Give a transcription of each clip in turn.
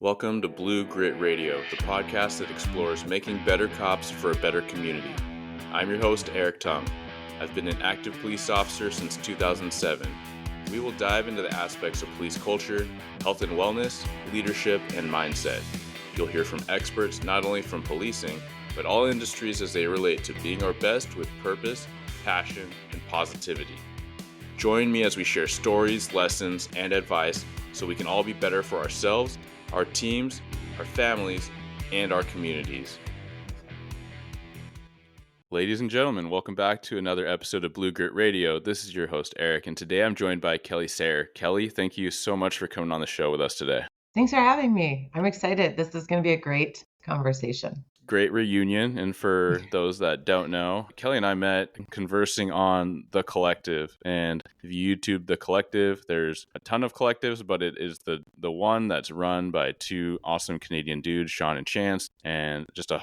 Welcome to Blue Grit Radio, the podcast that explores making better cops for a better community. I'm your host, Eric Tung. I've been an active police officer since 2007. We will dive into the aspects of police culture, health and wellness, leadership, and mindset. You'll hear from experts not only from policing, but all industries as they relate to being our best with purpose, passion, and positivity. Join me as we share stories, lessons, and advice so we can all be better for ourselves, our teams, our families, and our communities. Ladies and gentlemen, welcome back to another episode of Blue Grit Radio. This is your host, Eric, and today I'm joined by Kelly Sayre. Kelly, thank you so much for coming on the show with us today. Thanks for having me. I'm excited. This is going to be a great conversation. Great reunion. And for those that don't know, Kelly and I met conversing on The Collective. And if you YouTube The Collective, there's a ton of collectives, but it is the one that's run by two awesome Canadian dudes, Sean and Chance, and just a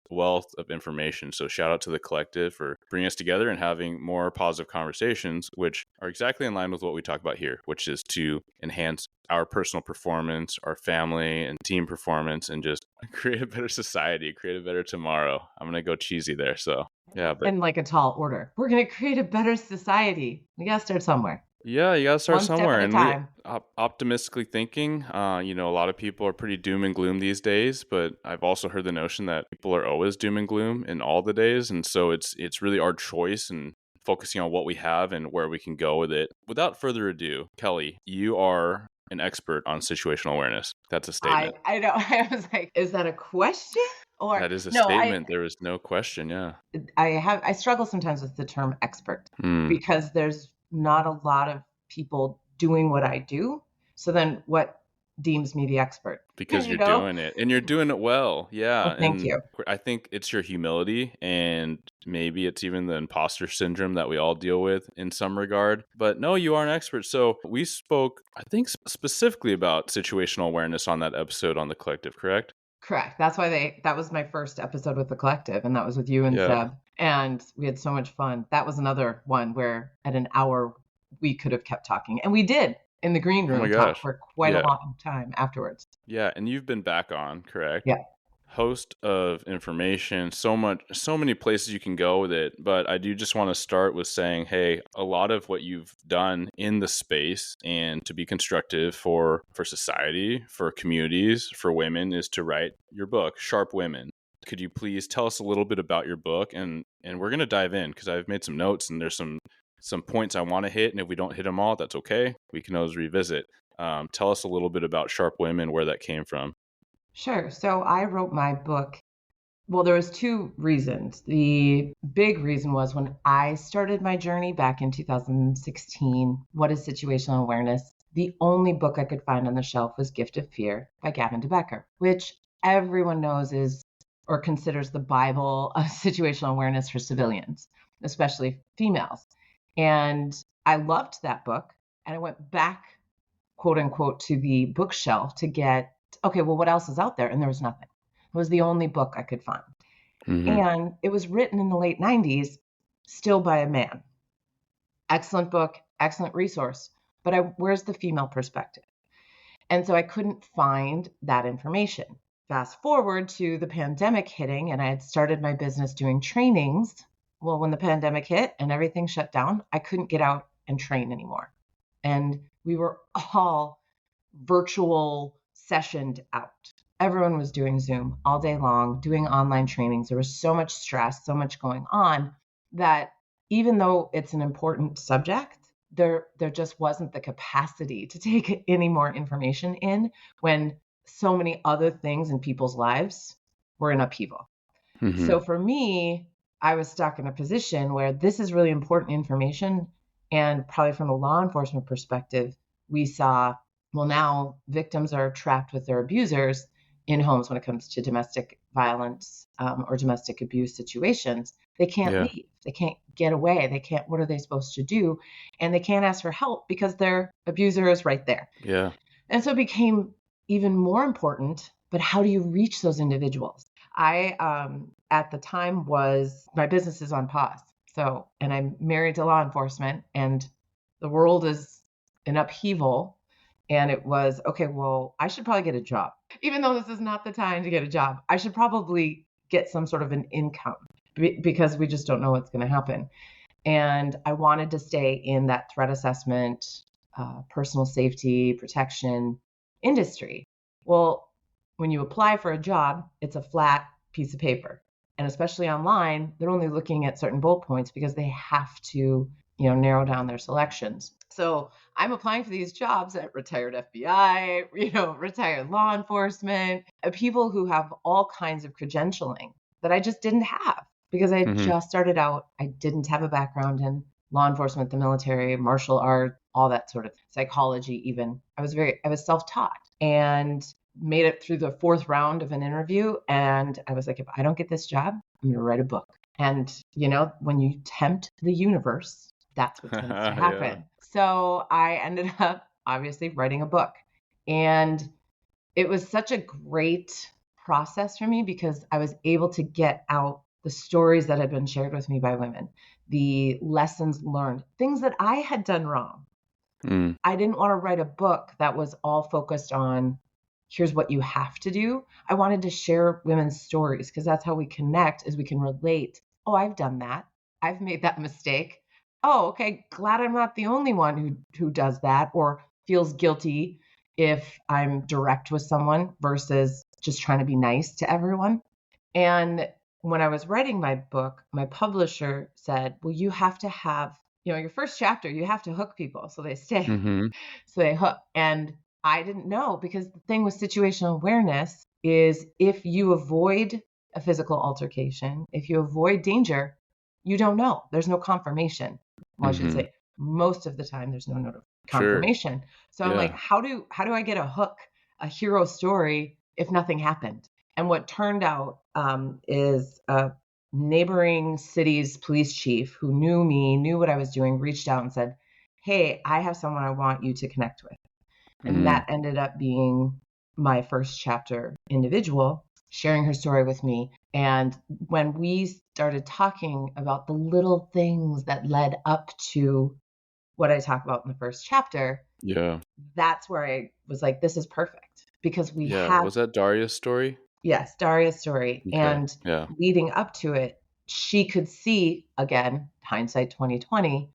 wealth of information. So shout out to The Collective for bringing us together and having more positive conversations, which are exactly in line with what we talk about here, which is to enhance our personal performance, our family and team performance, and just create a better society, create a better tomorrow. I'm going to go cheesy there. So yeah. In like a tall order. We're going to create a better society. We got to start somewhere. Yeah, you got to start One somewhere. step at a time. Optimistically thinking, a lot of people are pretty doom and gloom these days, but I've also heard the notion that people are always doom and gloom in all the days. And so it's really our choice and focusing on what we have and where we can go with it. Without further ado, Kelly, you are an expert on situational awareness. That's a statement. I know. I was like, is that a question? Or that is a statement. There is no question. Yeah. I struggle sometimes with the term expert because there's not a lot of people doing what I do. So then what deems me the expert? Because you're doing it and you're doing it well. Yeah. Well, thank you. I think it's your humility, and maybe it's even the imposter syndrome that we all deal with in some regard. But no, you are an expert. So we spoke, I think, specifically about situational awareness on that episode on The Collective, correct? Correct. That's why that was my first episode with The Collective, and that was with you and Seb. And we had so much fun. That was another one where at an hour we could have kept talking. And we did in the green room talk for quite a long time afterwards. Yeah. And you've been back on, correct? Yeah. Host of information, so many places you can go with it. But I do just want to start with saying, hey, a lot of what you've done in the space and to be constructive for society, for communities, for women is to write your book, Sharp Women. Could you please tell us a little bit about your book? And we're going to dive in because I've made some notes and there's some points I want to hit. And if we don't hit them all, that's okay. We can always revisit. Tell us a little bit about Sharp Women, where that came from. Sure. So I wrote my book. Well, there was two reasons. The big reason was when I started my journey back in 2016, What is Situational Awareness? The only book I could find on the shelf was Gift of Fear by Gavin DeBecker, which everyone knows is or considers the Bible of situational awareness for civilians, especially females. And I loved that book. And I went back, quote unquote, to the bookshelf to get, okay, well, what else is out there? And there was nothing. It was the only book I could find. Mm-hmm. And it was written in the late 90s, still by a man. Excellent book, excellent resource. But where's the female perspective? And so I couldn't find that information. Fast forward to the pandemic hitting, and I had started my business doing trainings. Well, when the pandemic hit and everything shut down, I couldn't get out and train anymore. And we were all virtual sessioned out. Everyone was doing Zoom all day long, doing online trainings. There was so much stress, so much going on that even though it's an important subject, there just wasn't the capacity to take any more information in when so many other things in people's lives were in upheaval. Mm-hmm. So for me, I was stuck in a position where this is really important information. And probably from a law enforcement perspective, we saw, well, now victims are trapped with their abusers in homes when it comes to domestic violence or domestic abuse situations. They can't leave. They can't get away. What are they supposed to do? And they can't ask for help because their abuser is right there. Yeah. And so it became even more important, but how do you reach those individuals? I, at the time my business is on pause. So, and I'm married to law enforcement and the world is in upheaval And it was, okay, well, I should probably get a job. Even though this is not the time to get a job, I should probably get some sort of an income because we just don't know what's going to happen. And I wanted to stay in that threat assessment, personal safety, protection industry. Well, when you apply for a job, it's a flat piece of paper. And especially online, they're only looking at certain bullet points because they have to, narrow down their selections. So I'm applying for these jobs at retired FBI, retired law enforcement, people who have all kinds of credentialing that I just didn't have because I had Mm-hmm. just started out. I didn't have a background in law enforcement, the military, martial art, all that sort of psychology even. I was self-taught and made it through the fourth round of an interview. And I was like, if I don't get this job, I'm going to write a book. And, when you tempt the universe, that's what tends to happen. Yeah. So I ended up obviously writing a book. And it was such a great process for me because I was able to get out the stories that had been shared with me by women, the lessons learned, things that I had done wrong. Mm. I didn't want to write a book that was all focused on here's what you have to do. I wanted to share women's stories because that's how we connect, is we can relate. Oh, I've done that. I've made that mistake. Oh, okay. Glad I'm not the only one who does that or feels guilty if I'm direct with someone versus just trying to be nice to everyone. And when I was writing my book, my publisher said, well, you have to have, your first chapter, you have to hook people so they stay. Mm-hmm. So they hook. And I didn't know because the thing with situational awareness is if you avoid a physical altercation, if you avoid danger, you don't know. There's no confirmation. Well, I should Mm-hmm. say most of the time there's no Sure. confirmation. So I'm like, Yeah. how do I get a hook, a hero story if nothing happened? And what turned out is a neighboring city's police chief who knew me, knew what I was doing, reached out and said, hey, I have someone I want you to connect with. And Mm. that ended up being my first chapter individual, sharing her story with me. And when we started talking about the little things that led up to what I talk about in the first chapter, Yeah. that's where I was like, this is perfect because we Yeah. have, Was that Daria's story? yes, Daria's story. Okay. And Yeah. leading up to it, she could see, again, hindsight 2020,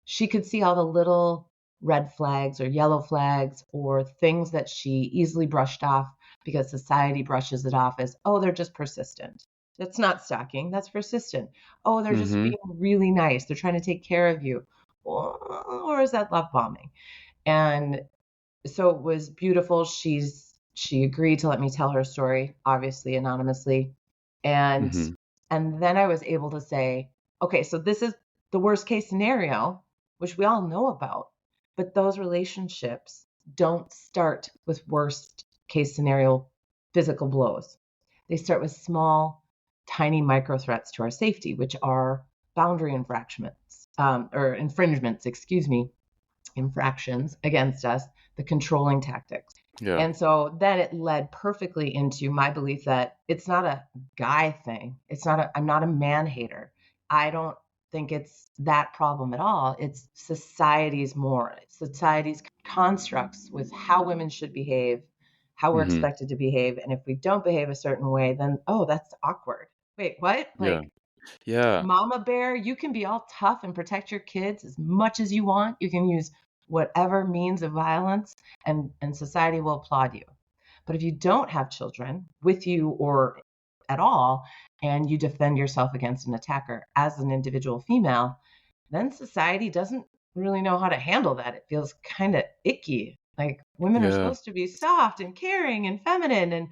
she could see all the little red flags or yellow flags or things that she easily brushed off because society brushes it off as, oh, they're just persistent. That's not stalking, that's persistent. Oh, they're just Mm-hmm. being really nice. They're trying to take care of you. Or is that love bombing? And so it was beautiful. She agreed to let me tell her story, obviously anonymously. And Mm-hmm. and then I was able to say, okay, so this is the worst case scenario, which we all know about, but those relationships don't start with worst case scenario physical blows. They start with small, tiny micro threats to our safety, which are boundary infractions, or infringements, excuse me, infractions against us, the controlling tactics. Yeah. And so then it led perfectly into my belief that it's not a guy thing. I'm not a man hater. I don't think it's that problem at all. It's society's constructs with how women should behave, how we're Mm-hmm. expected to behave. And if we don't behave a certain way, then, oh, that's awkward. Wait, what? Yeah. Like, Yeah. mama bear, you can be all tough and protect your kids as much as you want. You can use whatever means of violence and society will applaud you. But if you don't have children with you or at all, and you defend yourself against an attacker as an individual female, then society doesn't really know how to handle that. It feels kind of icky. Like women are Yeah. supposed to be soft and caring and feminine. And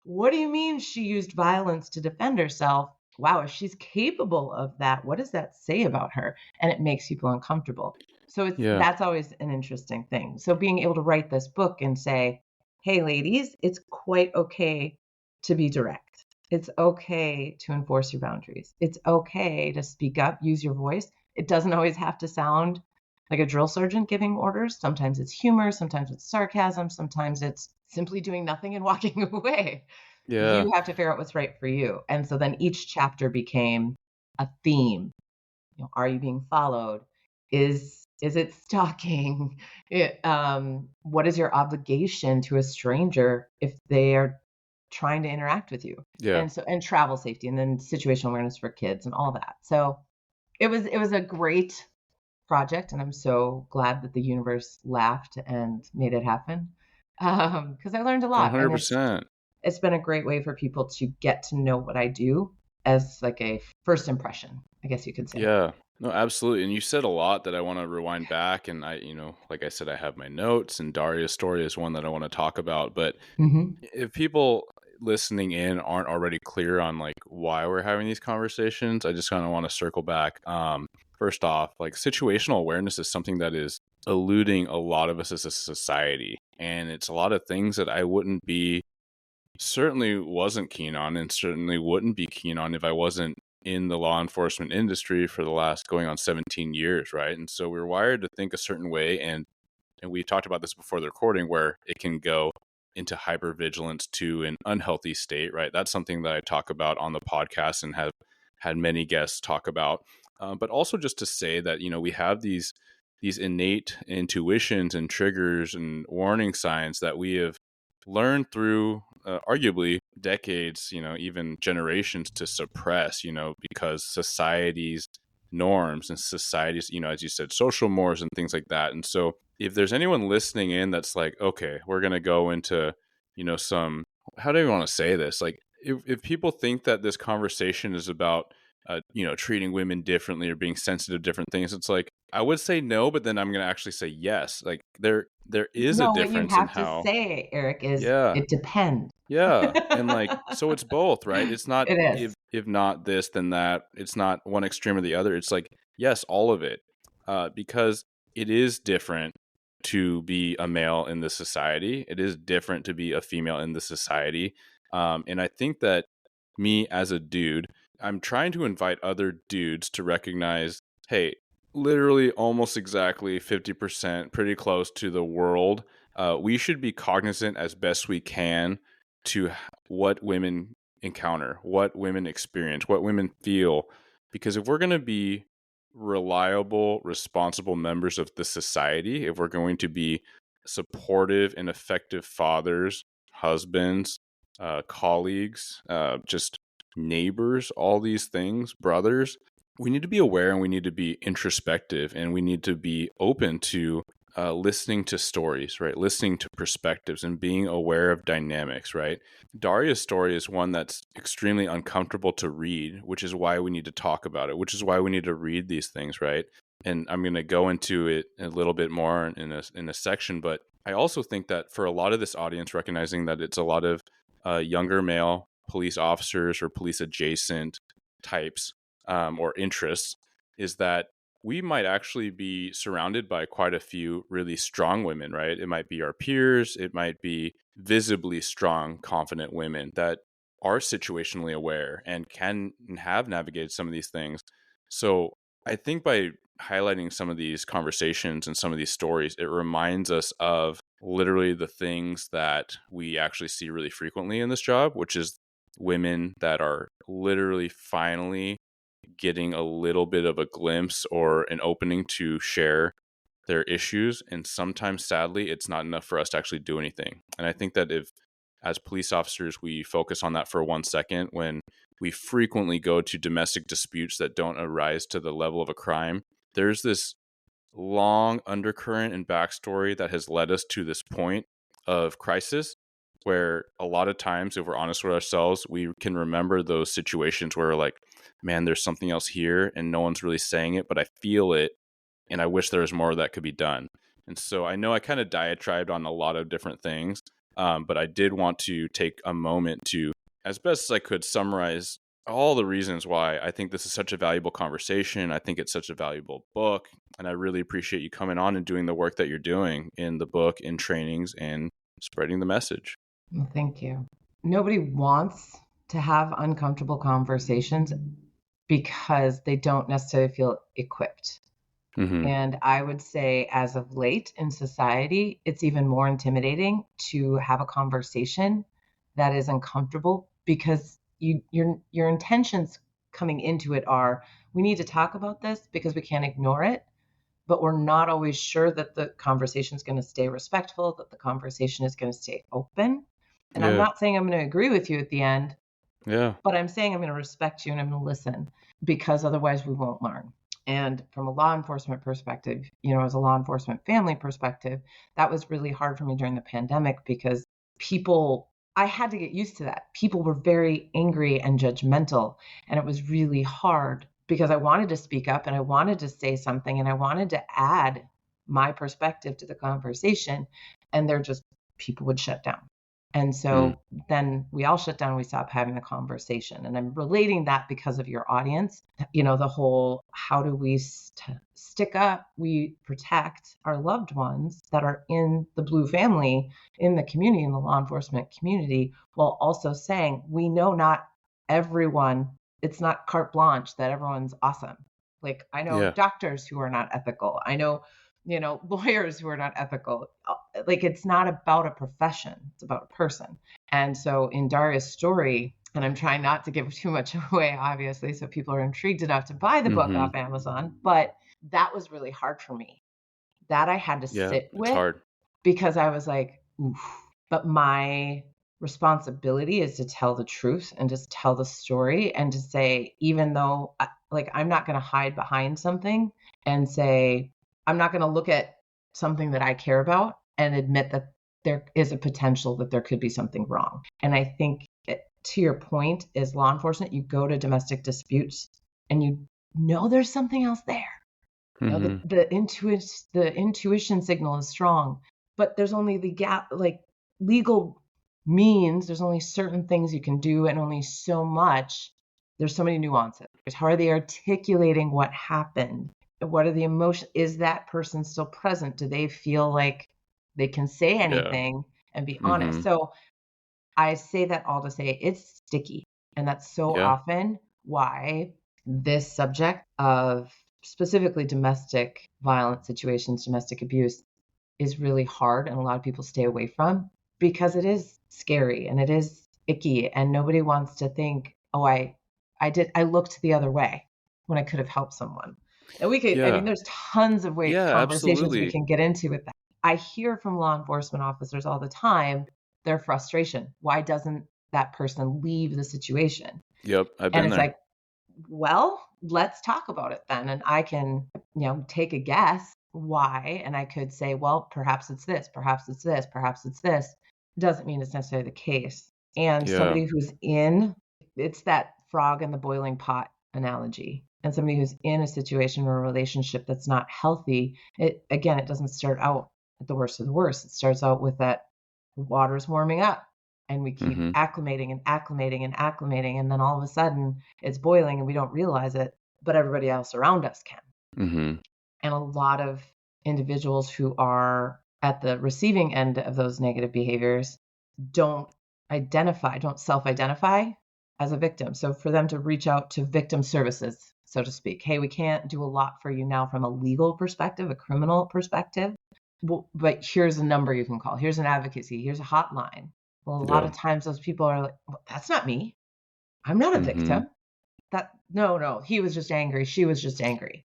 what do you mean she used violence to defend herself? Wow, if she's capable of that, what does that say about her? And it makes people uncomfortable. So Yeah. that's always an interesting thing. So being able to write this book and say, hey, ladies, it's quite okay to be direct. It's okay to enforce your boundaries. It's okay to speak up, use your voice. It doesn't always have to sound like a drill sergeant giving orders. Sometimes it's humor, sometimes it's sarcasm, sometimes it's simply doing nothing and walking away. Yeah. You have to figure out what's right for you. And so then each chapter became a theme. Are you being followed? Is Is it stalking? What is your obligation to a stranger if they are trying to interact with you? Yeah. And travel safety, and then situational awareness for kids and all that. So it was a great project, and I'm so glad that the universe laughed and made it happen. Because I learned a lot, and it's 100%. it's been a great way for people to get to know what I do as like a first impression, I guess you could say. Yeah. No, absolutely. And you said a lot that I want to rewind back. And like I said, I have my notes, and Daria's story is one that I want to talk about. But Hmm. if people listening in aren't already clear on like why we're having these conversations, I just kind of want to circle back. First off, like situational awareness is something that is eluding a lot of us as a society. And it's a lot of things that I certainly wasn't keen on, and certainly wouldn't be keen on if I wasn't in the law enforcement industry for the last going on 17 years, right? And so we're wired to think a certain way, and we talked about this before the recording, where it can go into hypervigilance to an unhealthy state, right? That's something that I talk about on the podcast and have had many guests talk about. But also just to say that, we have these innate intuitions and triggers and warning signs that we have learned through arguably decades, even generations, to suppress, because society's norms and society's, as you said, social mores and things like that. And so if there's anyone listening in that's like, okay, we're going to go into, some, how do you want to say this? Like, if people think that this conversation is about, treating women differently or being sensitive to different things, it's like, I would say no, but then I'm going to actually say yes. Like there is a No, what you difference in have to how, say, Eric, is yeah, it depends. yeah. And like, so it's both, right? It's not It is. if not this, then that. It's not one extreme or the other. It's like, yes, all of it. Because it is different to be a male in this society. It is different to be a female in this society. And I think that me as a dude, I'm trying to invite other dudes to recognize, hey, literally almost exactly 50%, pretty close to the world. We should be cognizant as best we can to what women encounter, what women experience, what women feel. Because if we're going to be reliable, responsible members of the society, if we're going to be supportive and effective fathers, husbands, colleagues, just neighbors, all these things, brothers, we need to be aware, and we need to be introspective, and we need to be open to listening to stories, right? Listening to perspectives and being aware of dynamics, right? Daria's story is one that's extremely uncomfortable to read, which is why we need to talk about it, which is why we need to read these things, right? And I'm going to go into it a little bit more in a section, but I also think that for a lot of this audience, recognizing that it's a lot of younger male police officers or police adjacent types, or interests, is that we might actually be surrounded by quite a few really strong women, right? It might be our peers, it might be visibly strong, confident women that are situationally aware and can and have navigated some of these things. So I think by highlighting some of these conversations and some of these stories, it reminds us of literally the things that we actually see really frequently in this job, which is women that are literally finally getting a little bit of a glimpse or an opening to share their issues. And sometimes, sadly, it's not enough for us to actually do anything. And I think that if, as police officers, we focus on that for 1 second, when we frequently go to domestic disputes that don't arise to the level of a crime, there's this long undercurrent and backstory that has led us to this point of crisis, where a lot of times, if we're honest with ourselves, we can remember those situations where we're like, man, there's something else here and no one's really saying it, but I feel it, and I wish there was more that could be done. And so I know I kind of diatribed on a lot of different things, but I did want to take a moment to, as best as I could, summarize all the reasons why I think this is such a valuable conversation. I think it's such a valuable book. And I really appreciate you coming on and doing the work that you're doing in the book, in trainings, and spreading the message. Well, thank you. Nobody wants to have uncomfortable conversations because they don't necessarily feel equipped. Mm-hmm. And I would say, as of late in society, it's even more intimidating to have a conversation that is uncomfortable because your intentions coming into it are, we need to talk about this because we can't ignore it. but we're not always sure that the conversation is going to stay respectful, that the conversation is going to stay open. And I'm Yeah. not saying I'm going to agree with you at the end, Yeah. but I'm saying I'm going to respect you and I'm going to listen, because otherwise we won't learn. And from a law enforcement perspective, as a law enforcement family perspective, that was really hard for me during the pandemic, because I had to get used to that. People were very angry and judgmental. And it was really hard because I wanted to speak up and I wanted to say something and I wanted to add my perspective to the conversation. And people would shut down. And Mm. so then we all shut down and we stopped having the conversation. And I'm relating that because of your audience, the whole, how do we stick up? We protect our loved ones that are in the blue family, in the community, in the law enforcement community, while also saying, we know not everyone, it's not carte blanche that everyone's awesome. Like, I know Yeah. doctors who are not ethical. I know lawyers who are not ethical. Like, it's not about a profession, it's about a person. And so in Daria's story, and I'm trying not to give too much away, obviously, so people are intrigued enough to buy the book Mm-hmm. off Amazon, but that was really hard for me. That I had to Yeah. sit It's with, hard. because I was like, oof. But my responsibility is to tell the truth and just tell the story and to say, even though, I'm not going to hide behind something and say, I'm not going to look at something that I care about and admit that there is a potential that there could be something wrong. And I think, to your point, as law enforcement, you go to domestic disputes and you know there's something else there. Mm-hmm. The intuition signal is strong, but there's only legal means. There's only certain things you can do, and only so much. There's so many nuances. How are they articulating what happened? What are the emotions? Is that person still present? Do they feel like they can say Yeah. anything and be Mm-hmm. honest? So I say that all to say it's sticky. And that's so Yeah. often why this subject of specifically domestic violence situations, domestic abuse, is really hard and a lot of people stay away from, because it is scary and it is icky and nobody wants to think, oh, I looked the other way when I could have helped someone. And Yeah. there's tons of Yeah. conversations we Absolutely. can get into with that. I hear from law enforcement officers all the time their frustration. Why doesn't that person leave the situation? Yep. I've And been it's there. like, well, let's talk about it then. And I can, take a guess why. And I could say, well, perhaps it's this, perhaps it's this, perhaps it's this. Doesn't mean it's necessarily the case. And Yeah. somebody it's that frog in the boiling pot analogy. And somebody who's in a situation or a relationship that's not healthy, it doesn't start out at the worst of the worst. It starts out with that water's warming up and we keep Mm-hmm. acclimating and acclimating and acclimating. And then all of a sudden it's boiling and we don't realize it, but everybody else around us can. Mm-hmm. And a lot of individuals who are at the receiving end of those negative behaviors don't don't self identify as a victim. So for them to reach out to victim services, so to speak, hey, we can't do a lot for you now from a legal perspective, a criminal perspective, but here's a number you can call. Here's an advocacy. Here's a hotline. Well, a lot Yeah. of times those people are like, well, that's not me. I'm not a Mm-hmm. victim. No, he was just angry. She was just angry.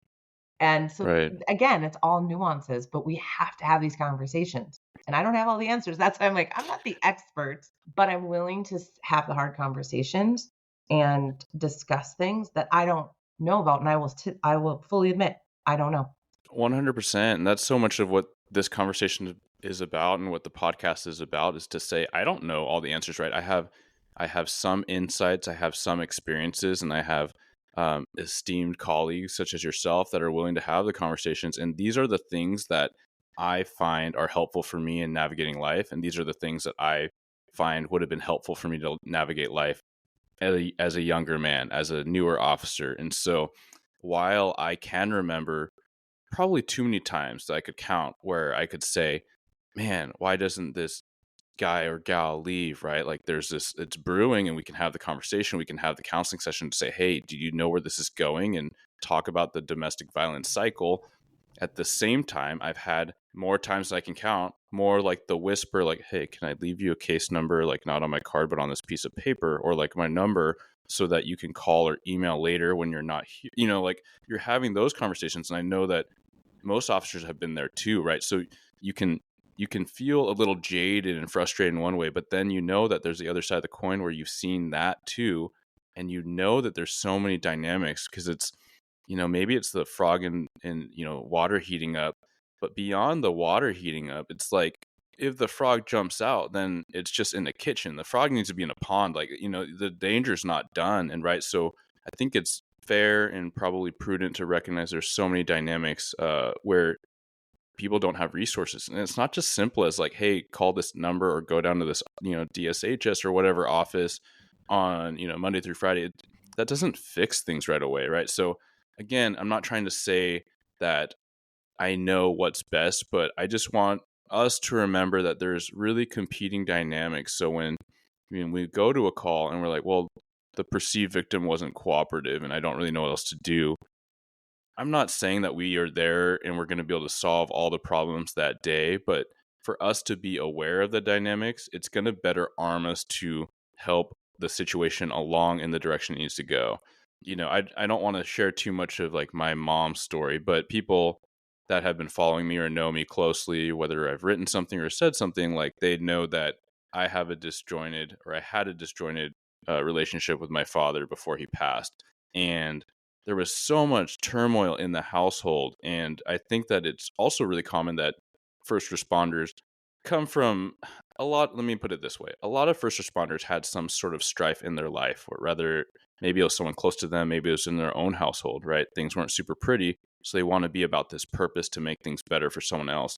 And so Right. again, it's all nuances, but we have to have these conversations. And I don't have all the answers. That's why I'm like, I'm not the expert, but I'm willing to have the hard conversations and discuss things that I don't know about. And I will fully admit, I don't know. 100%. And that's so much of what this conversation is about and what the podcast is about, is to say, I don't know all the answers, right? I have some insights, I have some experiences, and I have esteemed colleagues such as yourself that are willing to have the conversations. And these are the things that I find are helpful for me in navigating life. And these are the things that I find would have been helpful for me to navigate life as a younger man, as a newer officer. And so while I can remember probably too many times that I could count where I could say, man, why doesn't this guy or gal leave, right? Like there's this, it's brewing and we can have the conversation, we can have the counseling session to say, hey, do you know where this is going? And talk about the domestic violence cycle. At the same time, I've had more times than I can count, more like the whisper, like, hey, can I leave you a case number, like not on my card, but on this piece of paper, or like my number so that you can call or email later when you're not here. Like you're having those conversations. And I know that most officers have been there too, right? So you can feel a little jaded and frustrated in one way, but then you know that there's the other side of the coin where you've seen that too, and you know that there's so many dynamics, because it's, maybe it's the frog in water heating up, but beyond the water heating up, it's like, if the frog jumps out, then it's just in the kitchen. The frog needs to be in a pond. Like, the danger's not done. And right. So I think it's fair and probably prudent to recognize there's so many dynamics where people don't have resources. And it's not just simple as like, hey, call this number or go down to this, DSHS or whatever office on, Monday through Friday. That doesn't fix things right away. Right. So again, I'm not trying to say that I know what's best, but I just want us to remember that there's really competing dynamics. So when we go to a call and we're like, well, the perceived victim wasn't cooperative and I don't really know what else to do, I'm not saying that we are there and we're going to be able to solve all the problems that day, but for us to be aware of the dynamics, it's going to better arm us to help the situation along in the direction it needs to go. I don't want to share too much of like my mom's story, but people that have been following me or know me closely, whether I've written something or said something, like they know that I had a disjointed relationship with my father before he passed. And there was so much turmoil in the household. And I think that it's also really common that first responders come from let me put it this way. A lot of first responders had some sort of strife in their life, or rather, maybe it was someone close to them, maybe it was in their own household, right? Things weren't super pretty. So they want to be about this purpose to make things better for someone else.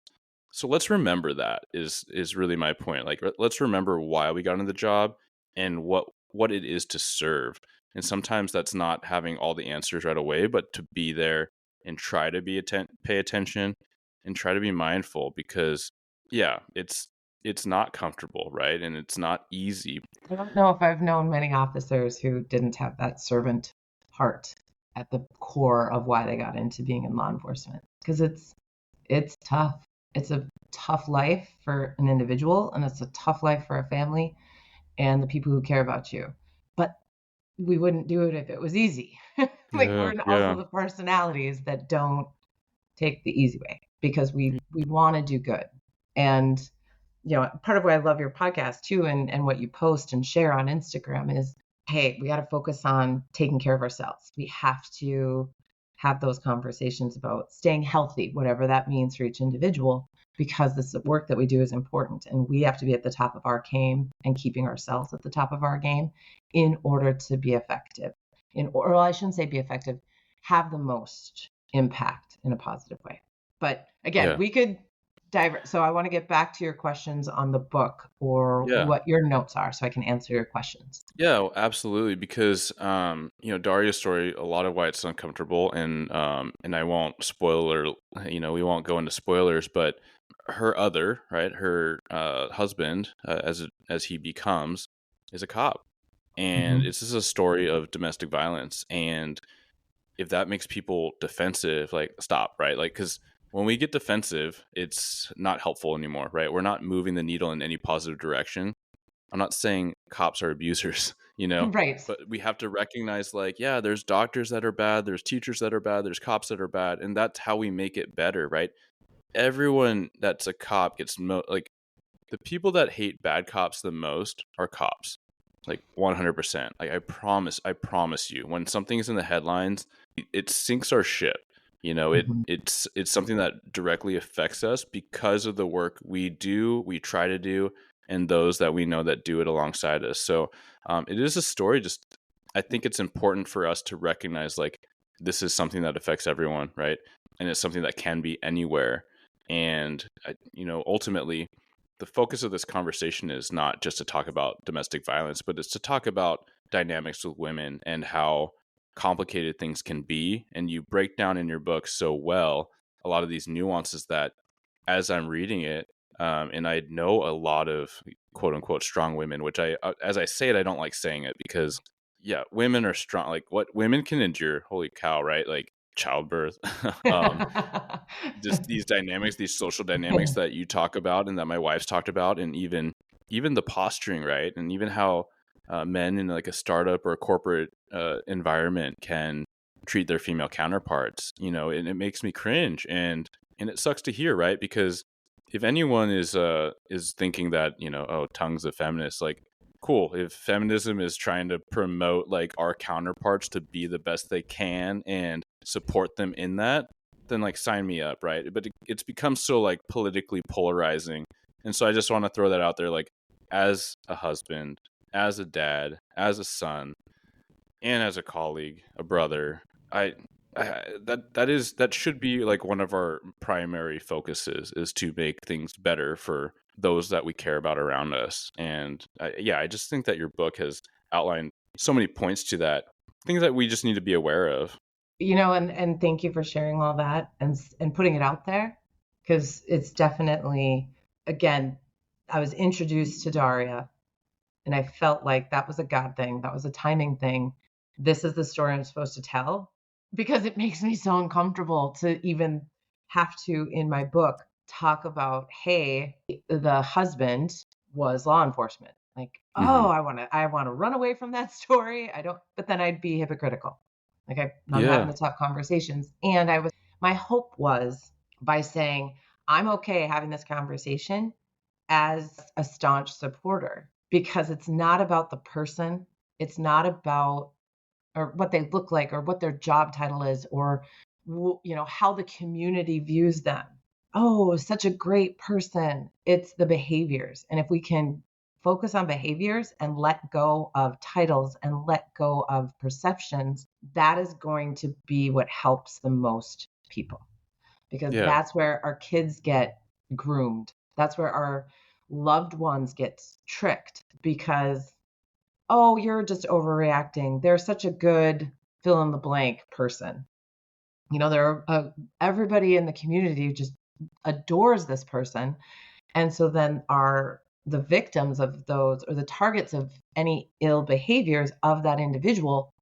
So let's remember that is really my point. Like, let's remember why we got into the job and what it is to serve. And sometimes that's not having all the answers right away, but to be there and try to pay attention and try to be mindful, because it's not comfortable, right? And it's not easy. I don't know if I've known many officers who didn't have that servant heart at the core of why they got into being in law enforcement, because it's tough. It's a tough life for an individual, and it's a tough life for a family and the people who care about you. But we wouldn't do it if it was easy. Like, Yeah, we're also yeah, the personalities that don't take the easy way because we want to do good. And part of why I love your podcast too, and what you post and share on Instagram is, hey, we got to focus on taking care of ourselves. We have to have those conversations about staying healthy, whatever that means for each individual, because this work that we do is important, and we have to be at the top of our game and keeping ourselves at the top of our game in order to be effective. Or I shouldn't say be effective, have the most impact in a positive way. But again, yeah, we could so I want to get back to your questions on the book, or yeah. what your notes are, so I can answer your questions. Yeah, absolutely. Because Daria's story, a lot of why it's uncomfortable, and I won't spoiler. We won't go into spoilers, but her husband, as he becomes, is a cop, and Mhm. it's just a story of domestic violence. And if that makes people defensive, like, stop, right? Like, because when we get defensive, it's not helpful anymore, right? We're not moving the needle in any positive direction. I'm not saying cops are abusers, Right. but we have to recognize, like, yeah, there's doctors that are bad, there's teachers that are bad, there's cops that are bad, and that's how we make it better, right? Everyone that's a cop gets like, the people that hate bad cops the most are cops, like 100%. Like, I promise you, when something is in the headlines, it sinks our ship. Mhm. It's something that directly affects us because of the work we try to do, and those that we know that do it alongside us. So it is a story. Just, I think it's important for us to recognize, like, this is something that affects everyone, right? And it's something that can be anywhere. And ultimately, the focus of this conversation is not just to talk about domestic violence, but it's to talk about dynamics with women and how complicated things can be. And you break down in your book so well a lot of these nuances that, as I'm reading it, and I know a lot of quote unquote strong women, which as I say it, I don't like saying it, because yeah, women are strong. Like, what women can endure, holy cow, right? Like, childbirth, just these dynamics, these social dynamics that you talk about and that my wife's talked about, and even the posturing, right? And even how men in like a startup or a corporate environment can treat their female counterparts, and it makes me cringe. And it sucks to hear, right? Because if anyone is thinking that, oh, tongue's a feminist, like, cool. If feminism is trying to promote like our counterparts to be the best they can and support them in that, then like sign me up, right? But it's become so like politically polarizing. And so I just want to throw that out there, like, as a husband, as a dad, as a son, and as a colleague, a brother, that should be like one of our primary focuses, is to make things better for those that we care about around us. And I just think that your book has outlined so many points to that, things that we just need to be aware of. And thank you for sharing all that and putting it out there, because it's definitely, again, I was introduced to Daria and I felt like that was a God thing. That was a timing thing. This is the story I'm supposed to tell, because it makes me so uncomfortable to even have to, in my book, talk about, hey, the husband was law enforcement. Like, Hmm. oh, I want to run away from that story. I don't, but then I'd be hypocritical. Like I'm having Yeah. the tough conversations. And my hope was, by saying, I'm okay having this conversation as a staunch supporter, because it's not about the person. It's not about or what they look like or what their job title is, or how the community views them. Oh, such a great person. It's the behaviors. And if we can focus on behaviors and let go of titles and let go of perceptions, that is going to be what helps the most people, because Yeah. that's where our kids get groomed. That's where our loved ones get tricked, because, oh, you're just overreacting. They're such a good fill in the blank person. Everybody in the community just adores this person. And so then the victims of those, or the targets of any ill behaviors of that individual,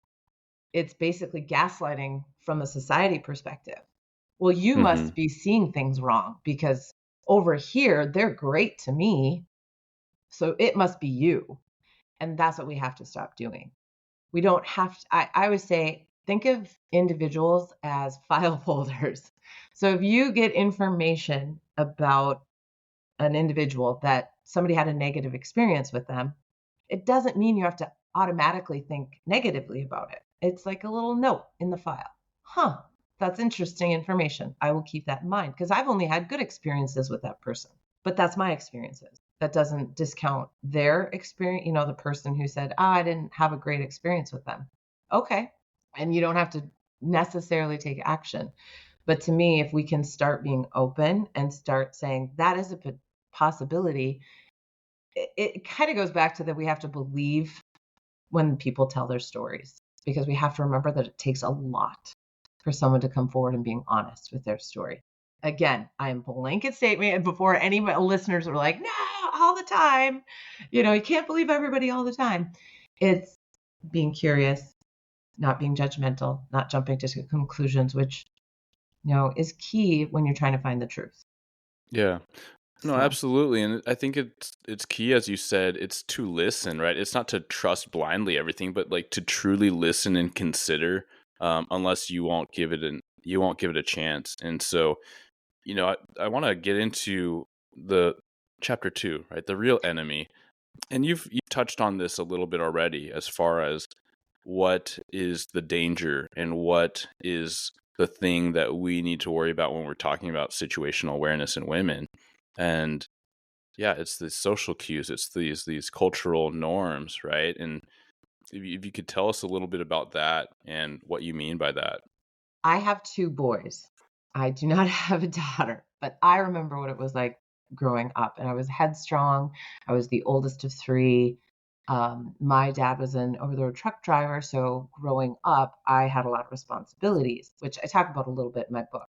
it's basically gaslighting from a society perspective. Well, you Hmm. must be seeing things wrong, because over here, they're great to me. So it must be you. And that's what we have to stop doing. We don't have to, I always say, think of individuals as file folders. So if you get information about an individual that somebody had a negative experience with them, it doesn't mean you have to automatically think negatively about it. It's like a little note in the file. Huh, that's interesting information. I will keep that in mind, because I've only had good experiences with that person. But that's my experiences. That doesn't discount their experience, the person who said, oh, I didn't have a great experience with them. Okay. And you don't have to necessarily take action. But to me, if we can start being open and start saying that is a possibility, it kind of goes back to that we have to believe when people tell their stories, because we have to remember that it takes a lot for someone to come forward and being honest with their story. Again, I am blanket statement, and before any listeners are like, no, all the time, you can't believe everybody all the time. It's being curious, not being judgmental, not jumping to conclusions, which, is key when you're trying to find the truth. Yeah. No, So absolutely. And I think it's key, as you said, it's to listen, right? It's not to trust blindly everything, but like to truly listen and consider, unless you won't give it a chance. And so, I want to get into the chapter 2, right? The real enemy. And you've touched on this a little bit already, as far as what is the danger and what is the thing that we need to worry about when we're talking about situational awareness in women. And yeah, it's the social cues, it's these cultural norms, right? And if you could tell us a little bit about that and what you mean by that. I have two boys. I do not have a daughter, but I remember what it was like growing up. And I was headstrong. I was the oldest of three. My dad was an over the road truck driver. So growing up, I had a lot of responsibilities, which I talk about a little bit in my book.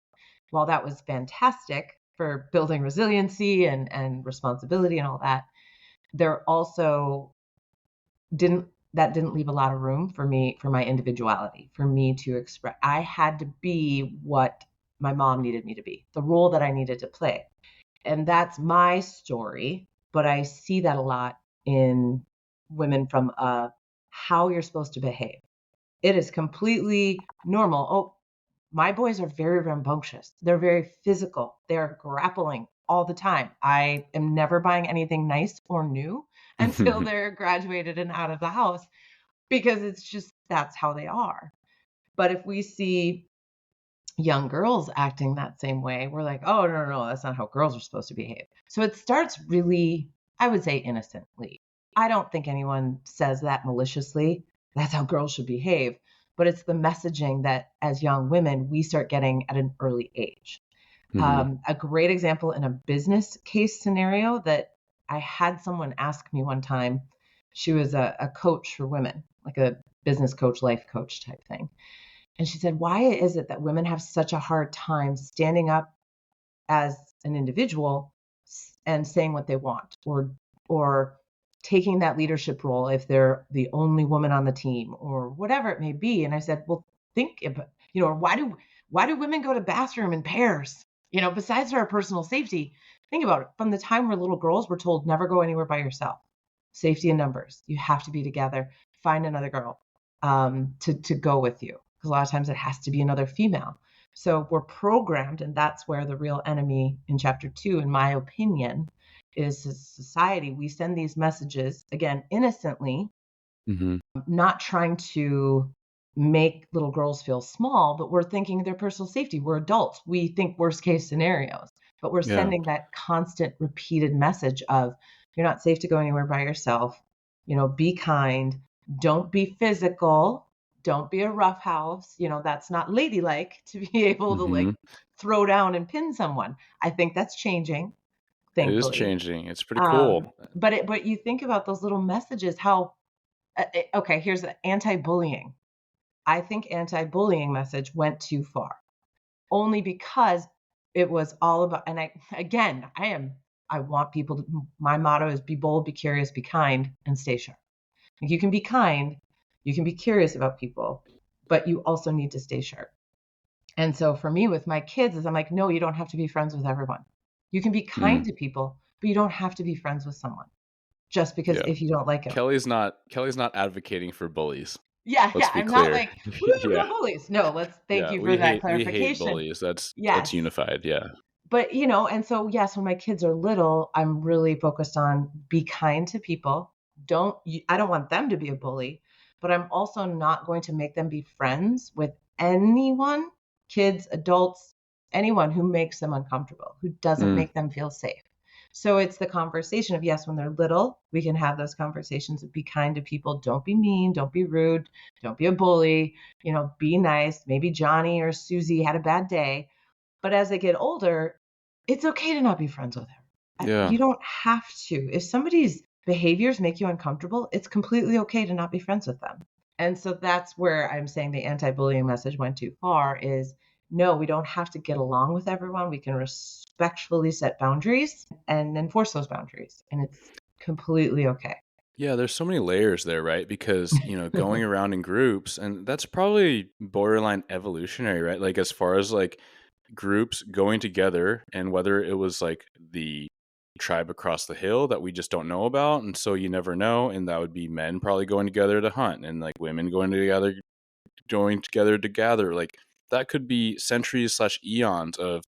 While that was fantastic for building resiliency and responsibility and all that, there also didn't leave a lot of room for me, for my individuality, for me to express. I had to be what my mom needed me to be, the role that I needed to play. And that's my story, but I see that a lot in women from how you're supposed to behave. It is completely normal. Oh, my boys are very rambunctious. They're very physical. They're grappling all the time. I am never buying anything nice or new until they're graduated and out of the house because it's just that's how they are. But if we see young girls acting that same way, we're like, oh, no, no, no, that's not how girls are supposed to behave. So it starts really, I would say, innocently. I don't think anyone says that maliciously. That's how girls should behave. But it's the messaging that as young women, we start getting at an early age. A great example in a business case scenario that I had someone ask me one time, she was a coach for women, like a business coach, life coach type thing. And she said, why is it that women have such a hard time standing up as an individual and saying what they want or taking that leadership role if they're the only woman on the team or whatever it may be? And I said, well, think about, why do women go to bathroom in pairs? Besides our personal safety, think about it. From the time we're little girls, we're told never go anywhere by yourself. Safety in numbers. You have to be together. Find another girl to go with you. Because a lot of times it has to be another female. So we're programmed, and that's where the real enemy in chapter 2, in my opinion, is society. We send these messages, again, innocently, not trying to make little girls feel small, but we're thinking their personal safety. We're adults. We think worst case scenarios, but we're Yeah. sending that constant repeated message of you're not safe to go anywhere by yourself. Be kind. Don't be physical. Don't be a roughhouse. That's not ladylike to be able to like throw down and pin someone. I think that's changing, It is thankfully. changing. It's pretty cool. But you think about those little messages, how okay, here's the anti-bullying. I think anti-bullying message went too far only because it was all about, and I want people to, my motto is be bold, be curious, be kind, and stay sharp. Like, you can be kind, you can be curious about people, but you also need to stay sharp. And so for me with my kids is I'm like, no, you don't have to be friends with everyone. You can be kind to people, but you don't have to be friends with someone just because Yeah. if you don't like them. Kelly's not advocating for bullies. Yeah, Let's yeah. be I'm not clear. like, woo, Yeah. no bullies. No, thank Yeah. you for that We hate clarification. bullies. That's Yes. unified. Yeah. But, and so, yes, when my kids are little, I'm really focused on be kind to people. I don't want them to be a bully, but I'm also not going to make them be friends with anyone, kids, adults, anyone who makes them uncomfortable, who doesn't make them feel safe. So it's the conversation of, yes, when they're little, we can have those conversations of be kind to people. Don't be mean. Don't be rude. Don't be a bully. Be nice. Maybe Johnny or Susie had a bad day. But as they get older, it's okay to not be friends with her. Yeah. You don't have to. If somebody's behaviors make you uncomfortable, it's completely okay to not be friends with them. And so that's where I'm saying the anti-bullying message went too far is no, we don't have to get along with everyone. We can respectfully set boundaries and enforce those boundaries. And it's completely okay. Yeah, there's so many layers there, right? Because, going around in groups, and that's probably borderline evolutionary, right? Like as far as like groups going together, and whether it was like the tribe across the hill that we just don't know about, and so you never know, and that would be men probably going together to hunt, and like women going together to gather. Like that could be centuries / eons of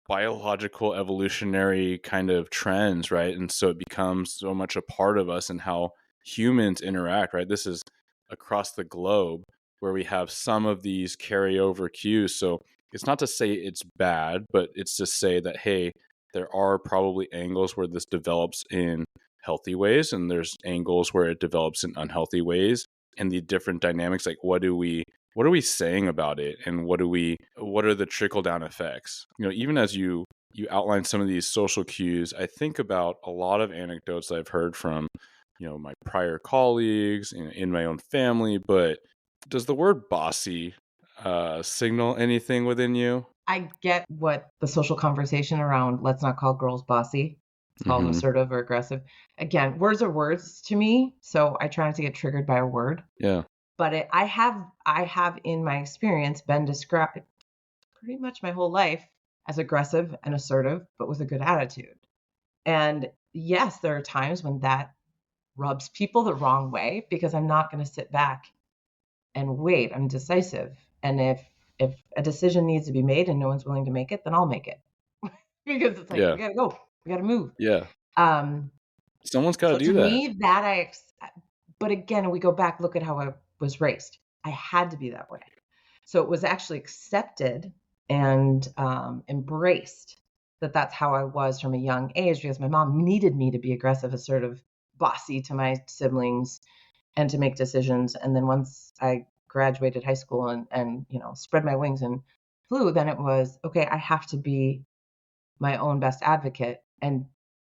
biological evolutionary kind of trends, right? And so it becomes so much a part of us and how humans interact, right? This is across the globe where we have some of these carryover cues. So it's not to say it's bad, but it's to say that, hey, there are probably angles where this develops in healthy ways, and there's angles where it develops in unhealthy ways, and the different dynamics, like what are we saying about it, and what are the trickle down effects? Even as you outline some of these social cues, I think about a lot of anecdotes that I've heard from my prior colleagues in my own family. But does the word bossy signal anything within you? I get what the social conversation around let's not call girls bossy. Let's call them assertive or aggressive. Again, words are words to me, so I try not to get triggered by a word. Yeah. But I have in my experience been described pretty much my whole life as aggressive and assertive, but with a good attitude. And yes, there are times when that rubs people the wrong way, because I'm not going to sit back and wait. I'm decisive. And if a decision needs to be made and no one's willing to make it, then I'll make it. Because it's like, Yeah. we got to go. We got to move. Yeah. Um, Someone's got to so to do that. me, but again, we go back, look at how I was raised. I had to be that way. So it was actually accepted and embraced that that's how I was from a young age, because my mom needed me to be aggressive, assertive, bossy to my siblings, and to make decisions. And then once I graduated high school and spread my wings and flew, then it was, okay, I have to be my own best advocate. And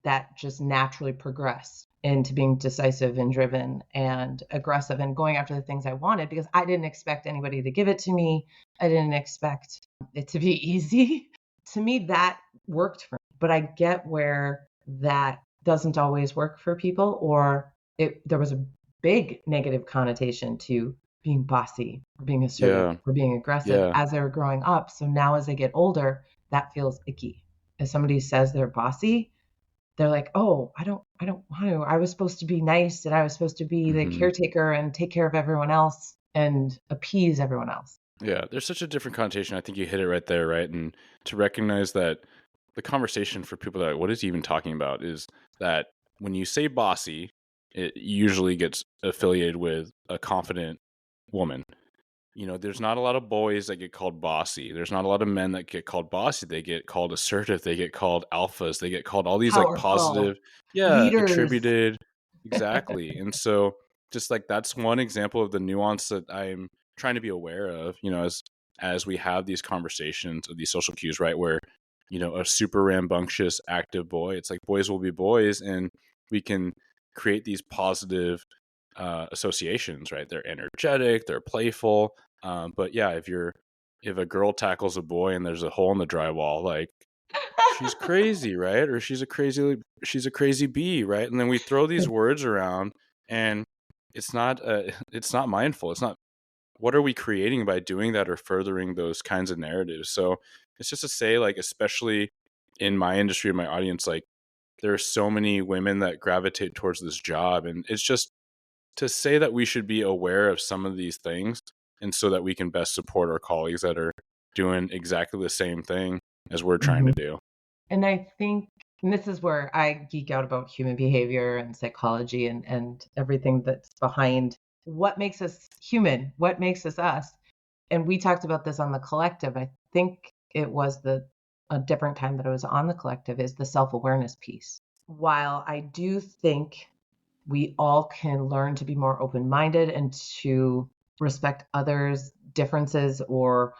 that just naturally progressed into being decisive and driven and aggressive and going after the things I wanted, because I didn't expect anybody to give it to me. I didn't expect it to be easy. To me, that worked for me. But I get where that doesn't always work for people, or there was a big negative connotation to being bossy or being assertive Yeah. or being aggressive Yeah. as they were growing up. So now as they get older, that feels icky. If somebody says they're bossy, they're like, oh, I don't want to. I was supposed to be nice, and I was supposed to be the Hmm. caretaker and take care of everyone else and appease everyone else. Yeah. There's such a different connotation. I think you hit it right there, right? And to recognize that the conversation for people that, what is he even talking about, is that when you say bossy, it usually gets affiliated with a confident woman. There's not a lot of boys that get called bossy. There's not a lot of men that get called bossy. They get called assertive. They get called alphas. They get called all these like Powerful positive, yeah, leaders. attributed. Exactly. And so just like that's one example of the nuance that I'm trying to be aware of, as we have these conversations of these social cues, right? Where, a super rambunctious, active boy, it's like boys will be boys, and we can create these positive associations, right? They're energetic, they're playful. But yeah, if a girl tackles a boy and there's a hole in the drywall, like she's crazy, right? Or she's a crazy bee, right? And then we throw these words around, and it's not mindful. It's not, what are we creating by doing that or furthering those kinds of narratives? So it's just to say, like, especially in my industry, my audience, like there are so many women that gravitate towards this job, and it's just to say that we should be aware of some of these things, and so that we can best support our colleagues that are doing exactly the same thing as we're trying to Mhm. do. And I think, and this is where I geek out about human behavior and psychology and everything that's behind what makes us human, what makes us us. And we talked about this on the collective. I think it was a different time that I was on the collective, is the self-awareness piece. While I do think we all can learn to be more open-minded and to respect others' differences, or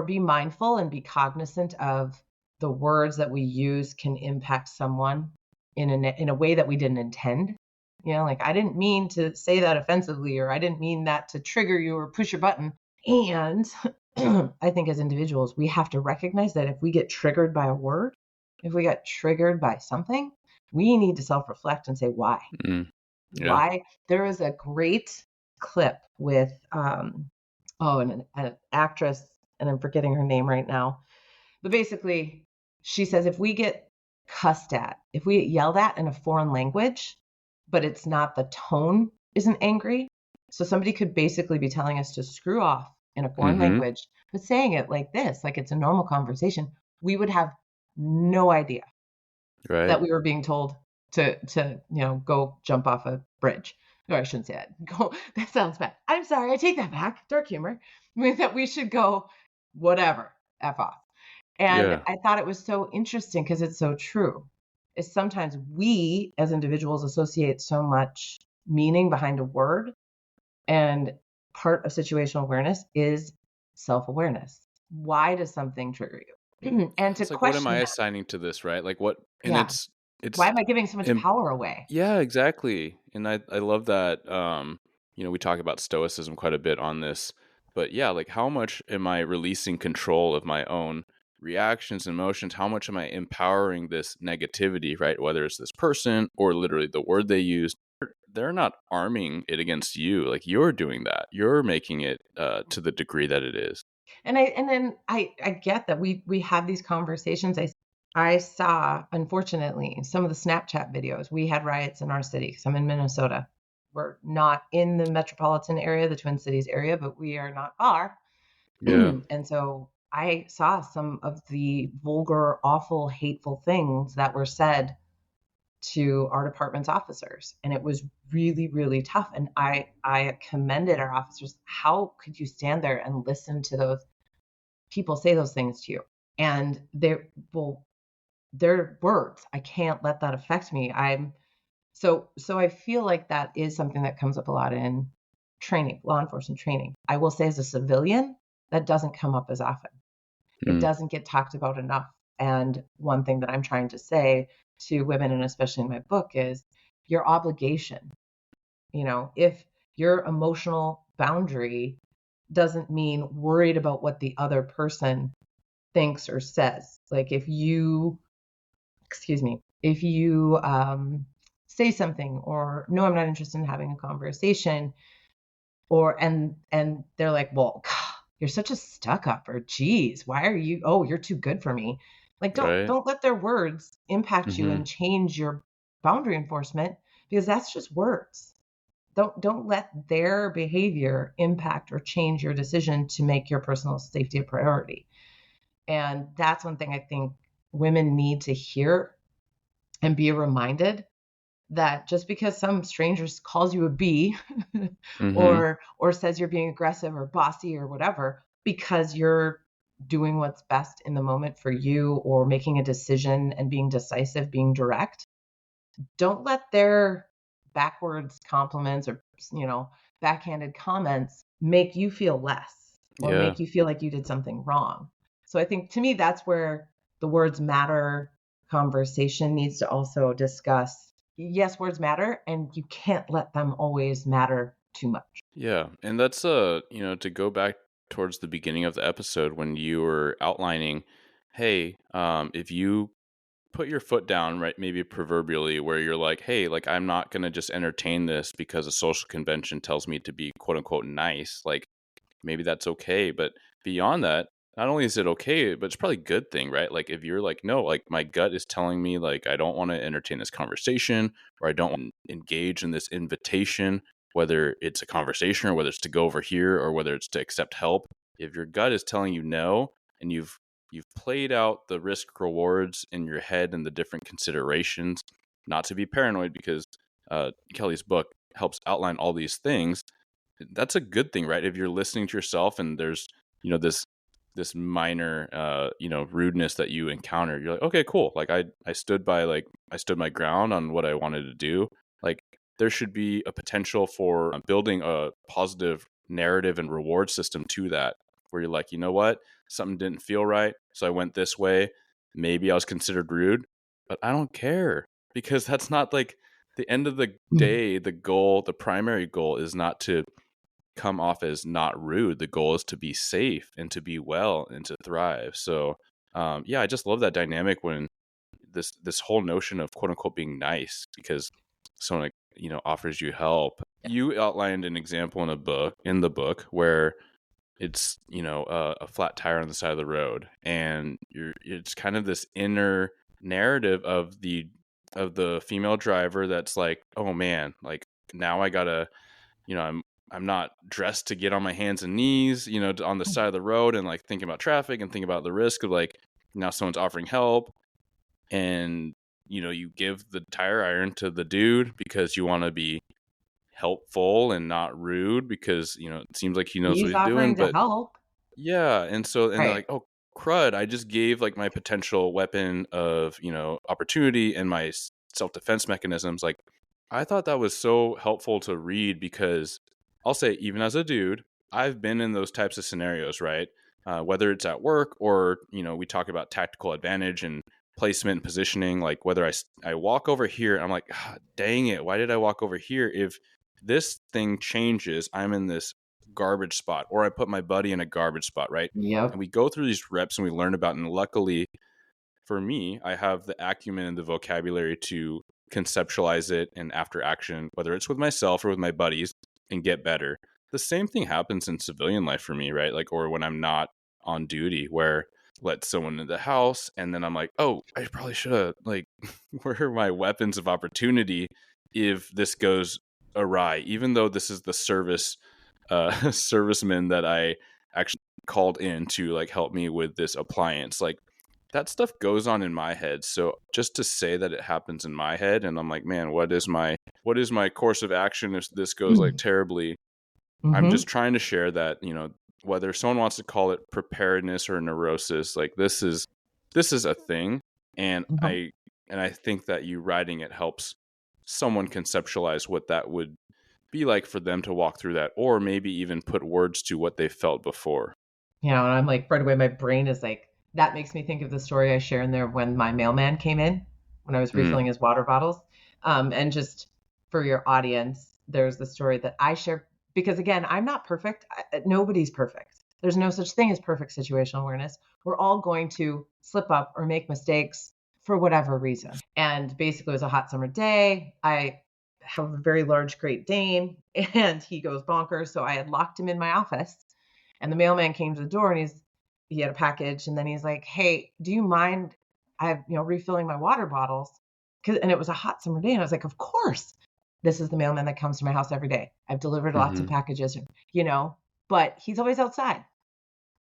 be mindful and be cognizant of the words that we use can impact someone in a way that we didn't intend. Like, I didn't mean to say that offensively, or I didn't mean that to trigger you or push your button. And I think as individuals, we have to recognize that if we get triggered by a word, if we got triggered by something, we need to self-reflect and say why. Mm, yeah. Why? There is a great clip with an actress, and I'm forgetting her name right now. But basically, she says if we get cussed at, if we get yelled at in a foreign language, but it's not, the tone isn't angry. So somebody could basically be telling us to screw off in a foreign Mm-hmm. language, but saying it like this, like it's a normal conversation, we would have no idea Right. that we were being told to go jump off a bridge. Or I shouldn't say that. Go. That sounds bad. I'm sorry. I take that back. Dark humor. I mean, that we should go whatever, F off. And Yeah. I thought it was so interesting because it's so true. Is sometimes we as individuals associate so much meaning behind a word, and part of situational awareness is self-awareness. Why does something trigger you? And to It's like, what am I question that. assigning to this, right? Like what, and Yeah. it's Why am I giving so much im- power away? yeah, exactly. And I love that. We talk about stoicism quite a bit on this, but yeah, like how much am I releasing control of my own reactions and emotions? How much am I empowering this negativity, right? Whether it's this person or literally the word they use, they're not arming it against you. Like you're doing that. You're making it to the degree that it is. And then I get that we have these conversations. I saw, unfortunately, some of the Snapchat videos. We had riots in our city because I'm in Minnesota. We're not in the metropolitan area, the Twin Cities area, but we are not far. Yeah. And so I saw some of the vulgar, awful, hateful things that were said to our department's officers. And it was really, really tough. And I commended our officers. How could you stand there and listen to those people say those things to you? And well, they're words. I can't let that affect me. So I feel like that is something that comes up a lot in training, law enforcement training. I will say as a civilian, that doesn't come up as often. It Mm. doesn't get talked about enough. And one thing that I'm trying to say to women, and especially in my book, is your obligation. If your emotional boundary doesn't mean worried about what the other person thinks or says, like if you say something or no, I'm not interested in having a conversation, and they're like, well, you're such a stuck up, or geez, why are you, oh, you're too good for me. Like, don't Right. don't let their words impact you Mm-hmm. and change your boundary enforcement, because that's just words. Don't let their behavior impact or change your decision to make your personal safety a priority. And that's one thing I think women need to hear and be reminded, that just because some stranger calls you a bee Mm-hmm. or says you're being aggressive or bossy or whatever, because you're doing what's best in the moment for you, or making a decision and being decisive, being direct, don't let their backwards compliments or backhanded comments make you feel less or Yeah. make you feel like you did something wrong. So I think, to me, that's where the words matter conversation needs to also discuss, yes, words matter, and you can't let them always matter too much. Yeah. And that's to go back towards the beginning of the episode when you were outlining, hey, if you put your foot down, right, maybe proverbially, where you're like, hey, like I'm not gonna just entertain this because a social convention tells me to be quote unquote nice. Like maybe that's okay. But beyond that, not only is it okay, but it's probably a good thing, right? Like if you're like, no, like my gut is telling me like I don't want to entertain this conversation, or I don't want to engage in this invitation, whether it's a conversation or whether it's to go over here or whether it's to accept help. If your gut is telling you no, and you've played out the risk rewards in your head and the different considerations, not to be paranoid, because Kelly's book helps outline all these things. That's a good thing, right? If you're listening to yourself and there's this minor rudeness that you encounter, you're like, okay, cool, like I stood my ground on what I wanted to do. Like there should be a potential for building a positive narrative and reward system to that, where you're like, you know what, something didn't feel right, so I went this way. Maybe I was considered rude, but I don't care, because that's not like the end of the Mm. day. The primary goal is not to come off as not rude. The goal is to be safe and to be well and to thrive. So, yeah, I just love that dynamic when this whole notion of quote unquote being nice because someone offers you help. You outlined an example in the book where it's a flat tire on the side of the road, and it's kind of this inner narrative of the female driver that's like, oh man, like now I gotta, I'm not dressed to get on my hands and knees, on the side of the road and like thinking about traffic and thinking about the risk of like now someone's offering help, and you give the tire iron to the dude because you want to be helpful and not rude, because it seems like he knows what He's he's doing. offering to But help. yeah, and they're Right. like, oh crud, I just gave like my potential weapon of opportunity and my self-defense mechanisms. Like I thought that was so helpful to read, because I'll say, even as a dude, I've been in those types of scenarios, right? Whether it's at work or we talk about tactical advantage and placement and positioning. Like whether I walk over here, I'm like, ah, dang it, why did I walk over here? If this thing changes, I'm in this garbage spot, or I put my buddy in a garbage spot, right? And Yep. we go through these reps and we learn about, and luckily for me, I have the acumen and the vocabulary to conceptualize it and after action, whether it's with myself or with my buddies, and get better. The same thing happens in civilian life for me, right? Like, or when I'm not on duty, where let someone in the house, and then I'm like, oh, I probably should have, like, where are my weapons of opportunity if this goes awry, even though this is the serviceman that I actually called in to like help me with this appliance. Like, that stuff goes on in my head. So just to say that it happens in my head, and I'm like, man, what is my course of action if this goes like terribly? I'm Mm-hmm. just trying to share that, whether someone wants to call it preparedness or neurosis, like this is a thing. And Mm-hmm. I think that you writing it helps someone conceptualize what that would be like for them to walk through that, or maybe even put words to what they felt before. And I'm like, right away, my brain is like, that makes me think of the story I share in there when my mailman came in when I was Mm, refilling his water bottles. And just for your audience, there's the story that I share because, again, I'm not perfect. Nobody's perfect. There's no such thing as perfect situational awareness. We're all going to slip up or make mistakes for whatever reason. And basically, it was a hot summer day. I have a very large Great Dane and he goes bonkers. So I had locked him in my office and the mailman came to the door and he had a package and then he's like, "Hey, do you mind refilling my water bottles?" And it was a hot summer day and I was like, "Of course." This is the mailman that comes to my house every day. I've delivered lots of hmm packages, but he's always outside.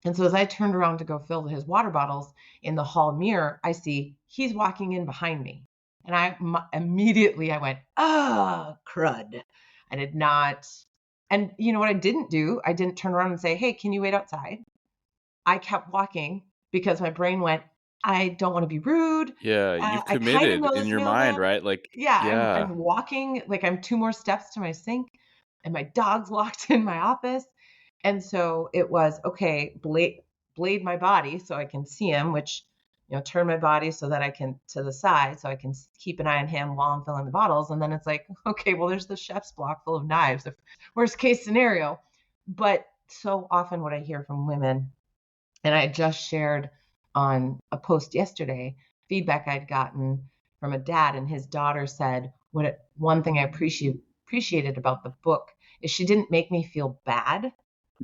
And so as I turned around to go fill his water bottles in the hall mirror, I see he's walking in behind me. And immediately I went, "Ah, crud." I did not. And you know what I didn't do? I didn't turn around and say, "Hey, can you wait outside?" I kept walking because my brain went, "I don't want to be rude. Yeah, you've I kind of committed know in this your mind, mailman." right? Like, Yeah, yeah. I'm walking like I'm two more steps to my sink and my dog's locked in my office. And so it was, okay, blade my body so I can see him, which, turn my body so that I can to the side so I can keep an eye on him while I'm filling the bottles. And then it's like, okay, well, there's the chef's block full of knives, if worst case scenario. But so often what I hear from women, and I just shared on a post yesterday, feedback I'd gotten from a dad, and his daughter said, one thing I appreciated about the book is she didn't make me feel bad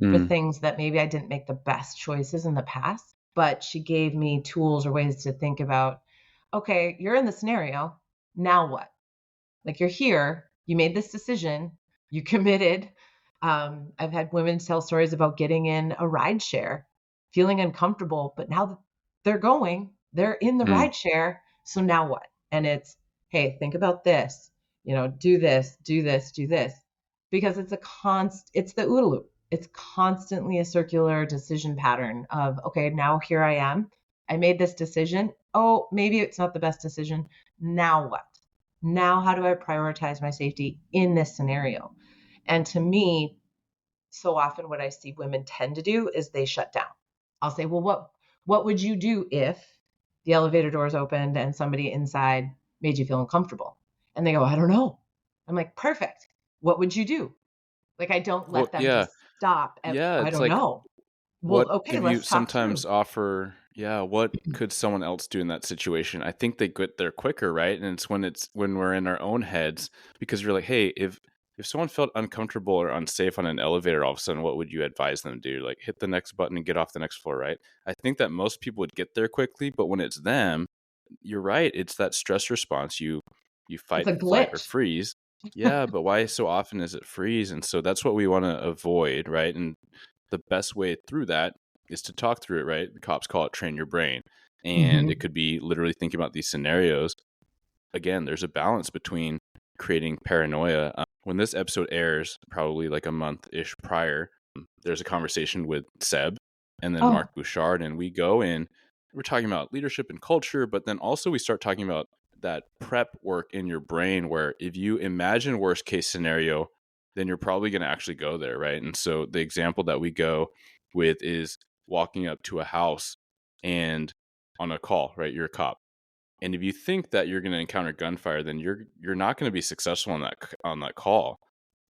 for Mm, things that maybe I didn't make the best choices in the past, but she gave me tools or ways to think about, okay, you're in the scenario. Now what? Like, you're here, you made this decision, you committed. I've had women tell stories about getting in a ride share, feeling uncomfortable, but now that they're in the mm, ride share. So now what? And it's, hey, think about this, do this, do this, do this, because it's the OODA loop. It's constantly a circular decision pattern of, okay, now here I am. I made this decision. Oh, maybe it's not the best decision. Now what? Now, how do I prioritize my safety in this scenario? And to me, so often what I see women tend to do is they shut down. I'll say, well, what would you do if the elevator doors opened and somebody inside made you feel uncomfortable? And they go, I don't know. I'm like, perfect. What would you do? Like, I don't well, let them yeah, just stop at, yeah. I It's don't like, know. Well, what okay, if you let's talk sometimes through. offer, yeah, what could someone else do in that situation? I think they get there quicker, right? And it's when we're in our own heads, because you're like, hey, if someone felt uncomfortable or unsafe on an elevator all of a sudden, what would you advise them to do? Like, hit the next button and get off the next floor, right? I think that most people would get there quickly, but when it's them, you're right, it's that stress response. You It's fight, a flight, or glitch. freeze. Yeah, but why so often is it freeze? And so that's what we want to avoid, right? And the best way through that is to talk through it, right? The cops call it train your brain. And it Mm-hmm. could be literally thinking about these scenarios. Again, there's a balance between creating paranoia. When this episode airs, probably like a month ish prior, there's a conversation with Seb and then Mark Oh, Bouchard, and we go in, we're talking about leadership and culture, but then also we start talking about that prep work in your brain where if you imagine worst case scenario, then you're probably going to actually go there, right? And so the example that we go with is walking up to a house and on a call, right? You're a cop, and if you think that you're going to encounter gunfire, then you're not going to be successful on that call.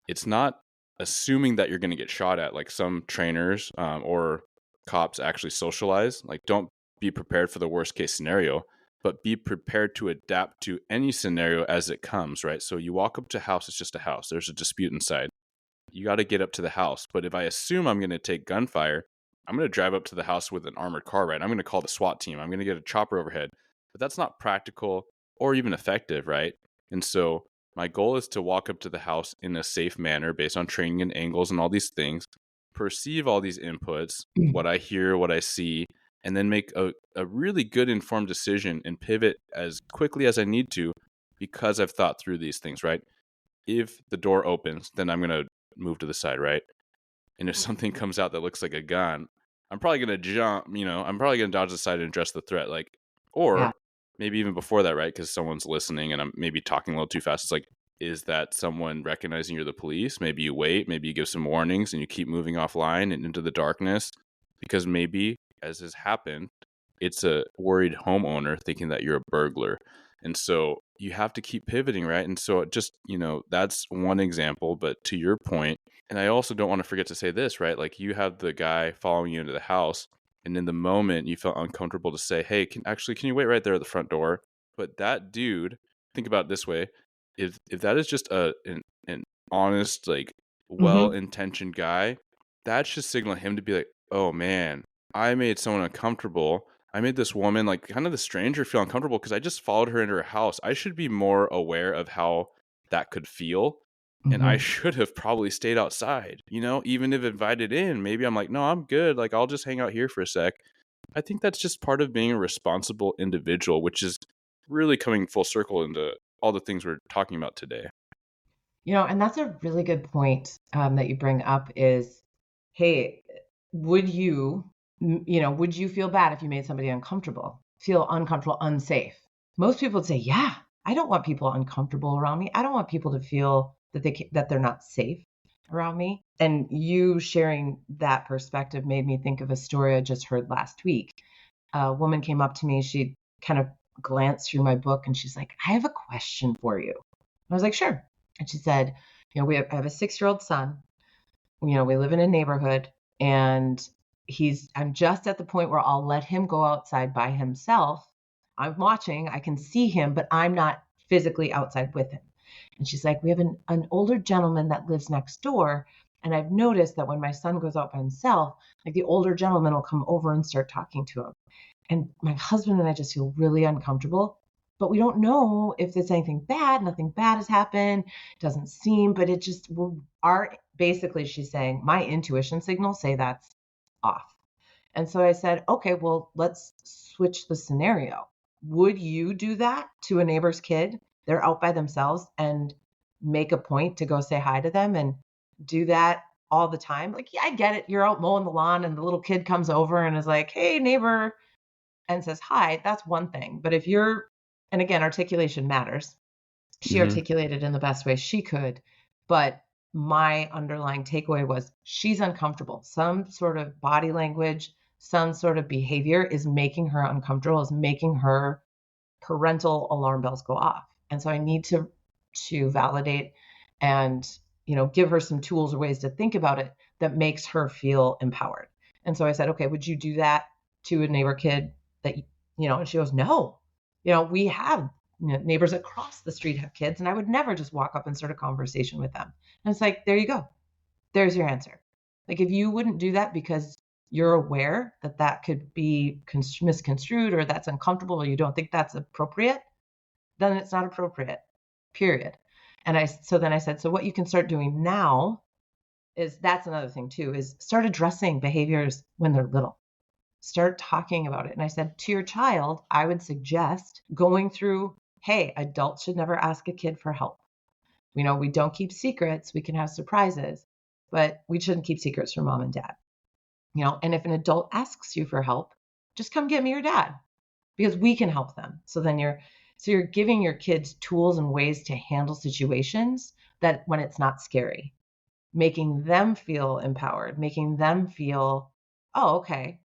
It's not assuming that you're going to get shot at, like some trainers or cops actually socialize. Like, don't be prepared for the worst case scenario, but be prepared to adapt to any scenario as it comes, right? So you walk up to a house, it's just a house. There's a dispute inside. You got to get up to the house. But if I assume I'm going to take gunfire, I'm going to drive up to the house with an armored car, right? I'm going to call the SWAT team. I'm going to get a chopper overhead. But that's not practical or even effective, right? And so my goal is to walk up to the house in a safe manner based on training and angles and all these things, perceive all these inputs, what I hear, what I see, and then make a really good informed decision and pivot as quickly as I need to because I've thought through these things, right? If the door opens, then I'm going to move to the side, right? And if something comes out that looks like a gun, I'm probably going to jump, I'm probably going to dodge the side and address the threat. Like, Yeah. or maybe even before that, right? Because someone's listening and I'm maybe talking a little too fast. It's like, is that someone recognizing you're the police? Maybe you wait, maybe you give some warnings and you keep moving offline and into the darkness because maybe, as has happened, it's a worried homeowner thinking that you're a burglar. And so you have to keep pivoting, right? And so just, that's one example. But to your point, and I also don't want to forget to say this, right? Like you have the guy following you into the house, and in the moment you felt uncomfortable to say, "Hey, can you wait right there at the front door?" But that dude, think about it this way: if that is just an honest, like well-intentioned guy, that should signal him to be like, "Oh man, I made someone uncomfortable. I made this woman, like kind of the stranger, feel uncomfortable because I just followed her into her house. I should be more aware of how that could feel." And I should have probably stayed outside, even if invited in. Maybe I'm like, no, I'm good. Like, I'll just hang out here for a sec. I think that's just part of being a responsible individual, which is really coming full circle into all the things we're talking about today. And that's a really good point that you bring up is, hey, would would you feel bad if you made somebody uncomfortable, feel uncomfortable, unsafe? Most people would say, yeah, I don't want people uncomfortable around me. I don't want people to feel that they're not safe around me. And you sharing that perspective made me think of a story I just heard last week. A woman came up to me. She kind of glanced through my book and she's like, I have a question for you. I was like, sure. And she said, I have a 6-year-old son. We live in a neighborhood and I'm just at the point where I'll let him go outside by himself. I'm watching, I can see him, but I'm not physically outside with him. And she's like, we have an older gentleman that lives next door. And I've noticed that when my son goes out by himself, like the older gentleman will come over and start talking to him. And my husband and I just feel really uncomfortable, but we don't know if there's anything bad. Nothing bad has happened. It doesn't seem, but it just, basically she's saying my intuition signals say that's off. And so I said, okay, well, let's switch the scenario. Would you do that to a neighbor's kid? They're out by themselves and make a point to go say hi to them and do that all the time? Like, yeah, I get it. You're out mowing the lawn and the little kid comes over and is like, hey, neighbor, and says hi. That's one thing. But and again, articulation matters. She articulated in the best way she could. But my underlying takeaway was she's uncomfortable. Some sort of body language, some sort of behavior is making her uncomfortable, is making her parental alarm bells go off. And so I need to validate and give her some tools or ways to think about it that makes her feel empowered. And so I said, okay, would you do that to a neighbor kid that and she goes, no. We have neighbors across the street have kids, and I would never just walk up and start a conversation with them. And it's like, there you go. There's your answer. Like, if you wouldn't do that because you're aware that could be misconstrued or that's uncomfortable or you don't think that's appropriate, then it's not appropriate, period. And then I said, so what you can start doing now that's another thing too, is start addressing behaviors when they're little. Start talking about it. And I said, to your child, I would suggest going through, hey, adults should never ask a kid for help. We don't keep secrets. We can have surprises, but we shouldn't keep secrets from mom and dad. And if an adult asks you for help, just come get me your dad because we can help them. So then you're giving your kids tools and ways to handle situations that when it's not scary, making them feel empowered, making them feel, oh, okay.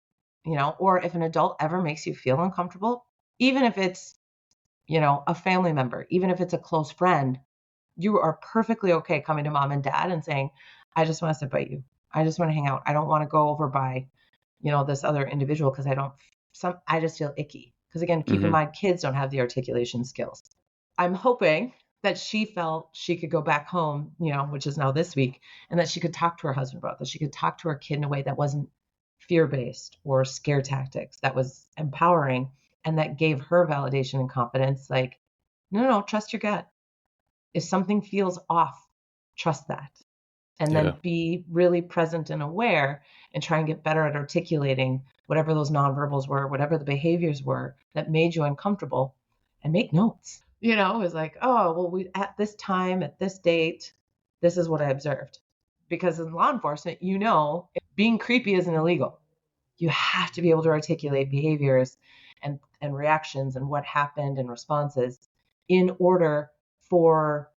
Or if an adult ever makes you feel uncomfortable, even if it's, a family member, even if it's a close friend, you are perfectly okay coming to mom and dad and saying, I just want to sit by you. I just want to hang out. I don't want to go over by, this other individual because I just feel icky. Because again, keep in mind, kids don't have the articulation skills. I'm hoping that she felt she could go back home, which is now this week, and that she could talk to her husband about this. She could talk to her kid in a way that wasn't fear-based or scare tactics, that was empowering and that gave her validation and confidence. Like, no, trust your gut. If something feels off, trust that. And Yeah. then be really present and aware and try and get better at articulating whatever those nonverbals were, whatever the behaviors were that made you uncomfortable, and make notes. It was like, oh, well, we at this time, at this date, this is what I observed. Because in law enforcement, being creepy isn't illegal. You have to be able to articulate behaviors and reactions and what happened and responses in order for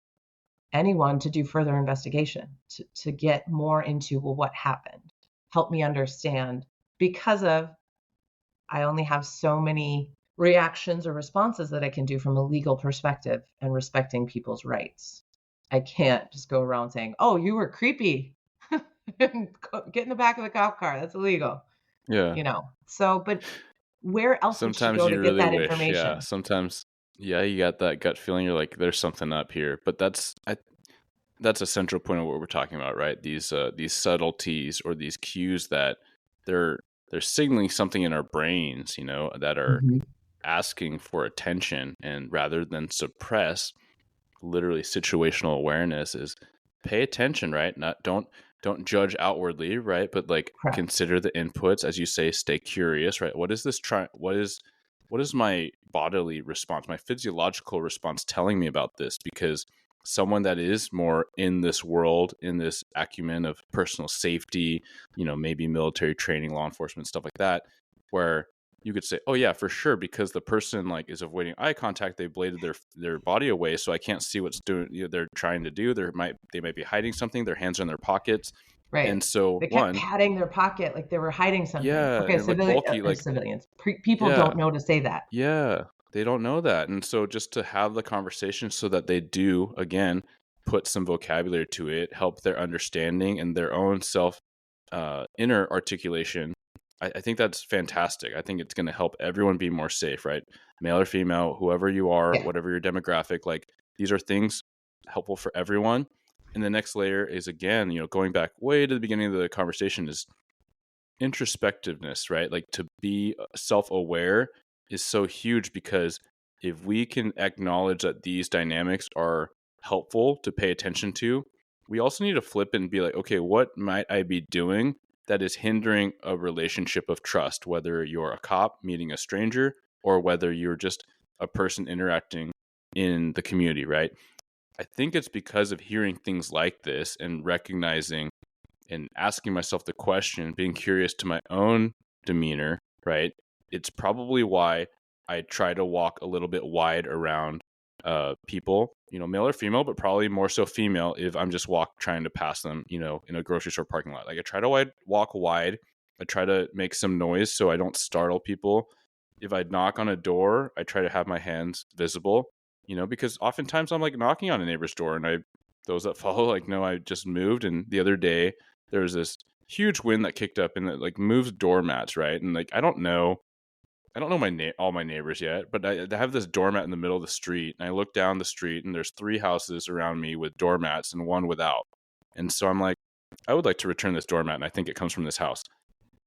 anyone to do further investigation, to get more into, well, what happened? Help me understand, because I only have so many reactions or responses that I can do from a legal perspective and respecting people's rights. I can't just go around saying, oh, you were creepy. Get in the back of the cop car. That's illegal. Yeah. So, but where else would she Sometimes go to you get really that wish, yeah. information? Sometimes, yeah, you got that gut feeling. You're like, there's something up here. But that's a central point of what we're talking about, right? These subtleties or these cues that they're they're signaling something in our brains, that are Mm-hmm. asking for attention, and rather than suppress, literally situational awareness is pay attention, right? Not don't judge outwardly, right? But like Correct. consider the inputs, as you say, stay curious, right? What is my bodily response, my physiological response telling me about this? Because someone that is more in this world, in this acumen of personal safety, maybe military training, law enforcement, stuff like that, where you could say, oh yeah, for sure, because the person like is avoiding eye contact, they bladed their body away, so I can't see what's doing, they're trying to do. They might be hiding something, their hands are in their pockets. Right. And so They kept one, patting their pocket like they were hiding something. yeah, Okay, and like bulky, like, civilians. People yeah, don't know to say that. yeah, they don't know that. And so just to have the conversation so that they do, again, put some vocabulary to it, help their understanding and their own self inner articulation. I think that's fantastic. I think it's going to help everyone be more safe, right? Male or female, whoever you are, Yeah. whatever your demographic, like these are things helpful for everyone. And the next layer is, again, going back way to the beginning of the conversation, is introspectiveness, right? Like to be self-aware is so huge, because if we can acknowledge that these dynamics are helpful to pay attention to, we also need to flip it and be like, okay, what might I be doing that is hindering a relationship of trust, whether you're a cop meeting a stranger or whether you're just a person interacting in the community, right? I think it's because of hearing things like this and recognizing and asking myself the question, being curious to my own demeanor, right? It's probably why I try to walk a little bit wide around people, male or female, but probably more so female if I'm just trying to pass them, in a grocery store parking lot. Like I try to walk wide. I try to make some noise so I don't startle people. If I knock on a door, I try to have my hands visible, because oftentimes I'm like knocking on a neighbor's door, and those that follow like know I just moved. And the other day there was this huge wind that kicked up and it like moves doormats, right? And like I don't know all my neighbors yet, but I have this doormat in the middle of the street, and I look down the street and there's 3 houses around me with doormats and one without. And so I'm like, I would like to return this doormat, and I think it comes from this house.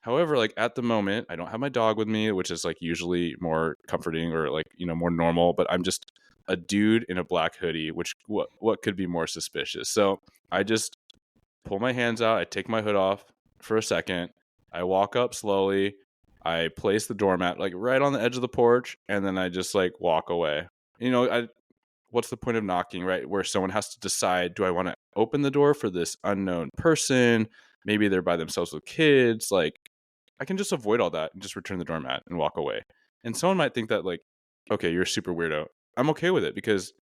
However, like at the moment, I don't have my dog with me, which is like usually more comforting or like, more normal, but I'm just a dude in a black hoodie, which what could be more suspicious? So I just pull my hands out. I take my hood off for a second. I walk up slowly. I place the doormat like right on the edge of the porch, and then I just like walk away. What's the point of knocking, right? Where someone has to decide, do I want to open the door for this unknown person? Maybe they're by themselves with kids. Like, I can just avoid all that and just return the doormat and walk away. And someone might think that, like, okay, you're a super weirdo. I'm okay with it, because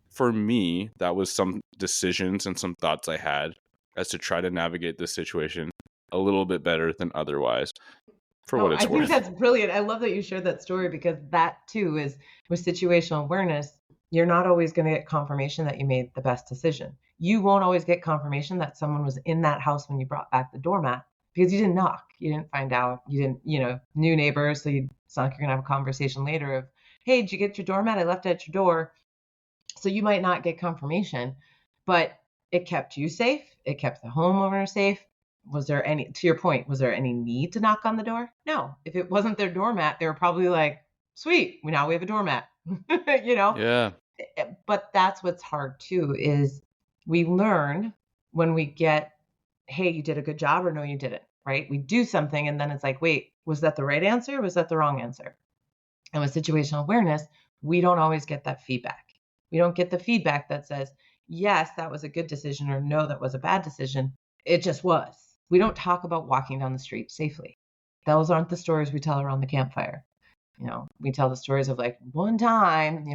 for me, that was some decisions and some thoughts I had as to try to navigate this situation a little bit better than otherwise, for Oh, what I it's think worth. that's brilliant. I love that you shared that story, because that too is with situational awareness. You're not always going to get confirmation that you made the best decision. You won't always get confirmation that someone was in that house when you brought back the doormat, because you didn't knock. You didn't find out. You didn't, new neighbors. So it's not like you're going to have a conversation later of, hey, did you get your doormat? I left it at your door. So you might not get confirmation, but it kept you safe. It kept the homeowner safe. to your point, was there any need to knock on the door? No. If it wasn't their doormat, they were probably like, sweet, now we have a doormat, you know? Yeah. But that's what's hard too, is we learn when we get, hey, you did a good job or no, you didn't, right? We do something and then it's like, wait, was that the right answer? Or was that the wrong answer? And with situational awareness, we don't always get that feedback. We don't get the feedback that says, yes, that was a good decision, or no, that was a bad decision. It just was. We don't talk about walking down the street safely. Those aren't the stories we tell around the campfire. We tell the stories of like one time,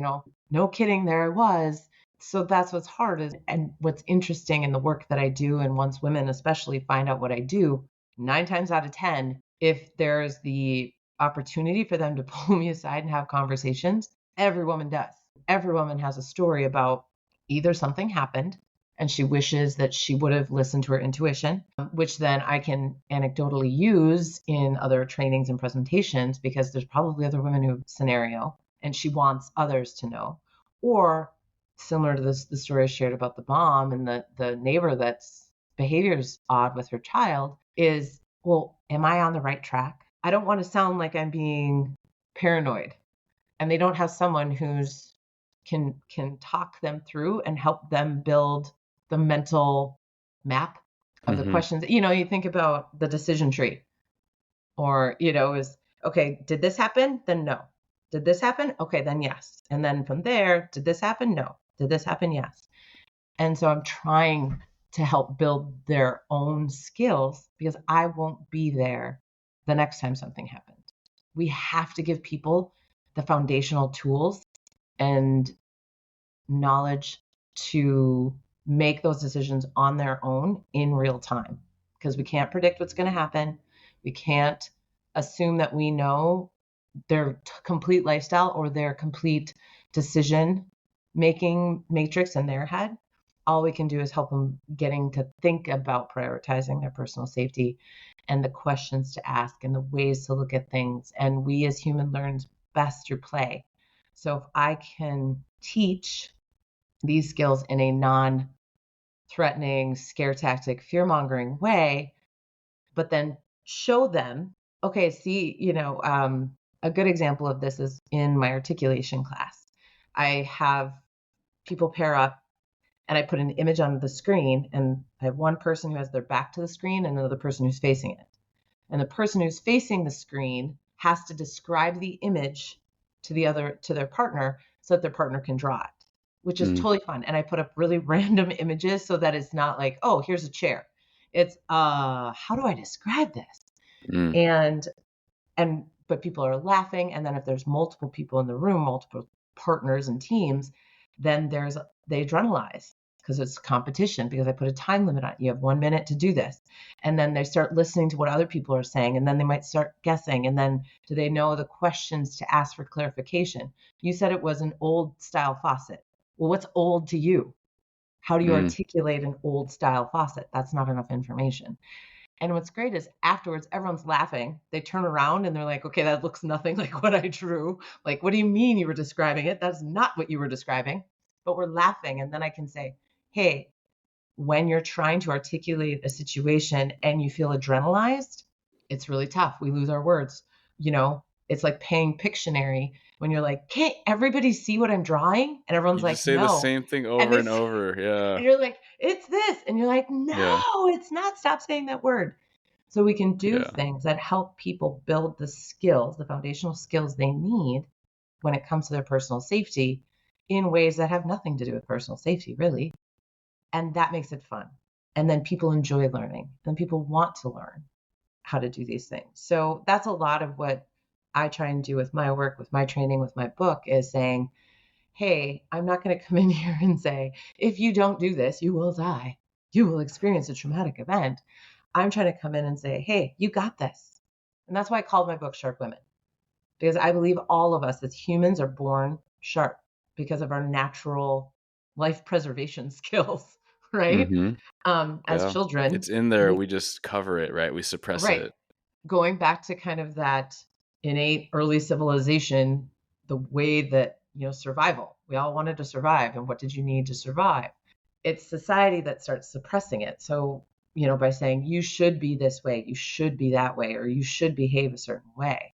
no kidding, there I was. So that's what's hard and what's interesting in the work that I do. And once women especially find out what I do, 9 times out of 10, if there's the opportunity for them to pull me aside and have conversations, every woman does. Every woman has a story about either something happened and she wishes that she would have listened to her intuition, which then I can anecdotally use in other trainings and presentations because there's probably other women who have scenario and she wants others to know. Or similar to the story I shared about the mom and the neighbor that's behavior's odd with her child is, well, am I on the right track? I don't want to sound like I'm being paranoid. And they don't have someone who's can talk them through and help them build the mental map of the questions. You think about the decision tree, or is, okay, did this happen? Then no. Did this happen? Okay, then yes. And then from there, did this happen? No. Did this happen? Yes. And so I'm trying to help build their own skills because I won't be there the next time something happens. We have to give people the foundational tools and knowledge to make those decisions on their own in real time, because we can't predict what's going to happen. We can't assume that we know their complete lifestyle or their complete decision making matrix in their head. All we can do is help them getting to think about prioritizing their personal safety and the questions to ask and the ways to look at things. And we as humans learn best through play. So if I can teach these skills in a non-threatening, scare tactic, fear-mongering way, but then show them, okay, see, a good example of this is in my articulation class. I have people pair up and I put an image on the screen, and I have one person who has their back to the screen and another person who's facing it. And the person who's facing the screen has to describe the image to their partner so that their partner can draw it, which is totally fun. And I put up really random images so that it's not like, oh, here's a chair. It's how do I describe this? But people are laughing. And then if there's multiple people in the room, multiple partners and teams, then they adrenalize because it's competition, because I put a time limit on it. You have 1 minute to do this. And then they start listening to what other people are saying. And then they might start guessing. And then do they know the questions to ask for clarification? You said it was an old style faucet. Well, what's old to you? How do you articulate an old style faucet? That's not enough information. And what's great is afterwards, everyone's laughing. They turn around and they're like, okay, that looks nothing like what I drew. Like, what do you mean you were describing it? That's not what you were describing. But we're laughing. And then I can say, hey, when you're trying to articulate a situation and you feel adrenalized, it's really tough. We lose our words. It's like paying Pictionary when you're like, can't everybody see what I'm drawing? And everyone's You like, just say no. the same thing over and over. Yeah. And you're like, it's this. And you're like, no, Yeah. it's not. Stop saying that word. So we can do things that help people build the skills, the foundational skills they need when it comes to their personal safety in ways that have nothing to do with personal safety, really. And that makes it fun. And then people enjoy learning, and people want to learn how to do these things. So that's a lot of what I try and do with my work, with my training, with my book, is saying, hey, I'm not going to come in here and say, if you don't do this, you will die. You will experience a traumatic event. I'm trying to come in and say, hey, you got this. And that's why I called my book Sharp Women, because I believe all of us as humans are born sharp because of our natural life preservation skills, right? As children. It's in there. We just cover it, right? We suppress it. Going back to kind of that innate early civilization, the way that, survival, we all wanted to survive. And what did you need to survive? It's society that starts suppressing it. So by saying you should be this way, you should be that way, or you should behave a certain way.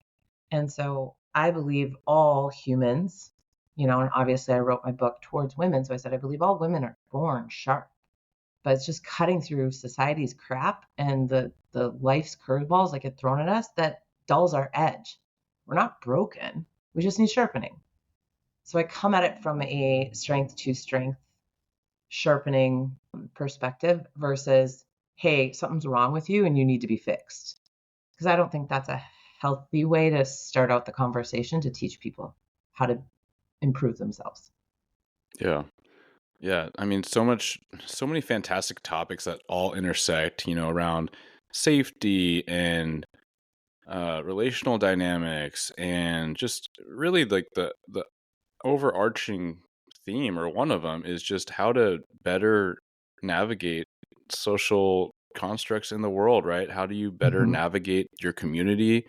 And so I believe all humans, and obviously I wrote my book towards women. So I said, I believe all women are born sharp, but it's just cutting through society's crap and the life's curveballs that get thrown at us that dulls our edge. We're not broken. We just need sharpening. So I come at it from a strength to strength sharpening perspective versus, hey, something's wrong with you and you need to be fixed. Because I don't think that's a healthy way to start out the conversation to teach people how to improve themselves. Yeah. Yeah. I mean, so many fantastic topics that all intersect, around safety and relational dynamics, and just really like the overarching theme, or one of them, is just how to better navigate social constructs in the world, right? How do you better Mm-hmm. navigate your community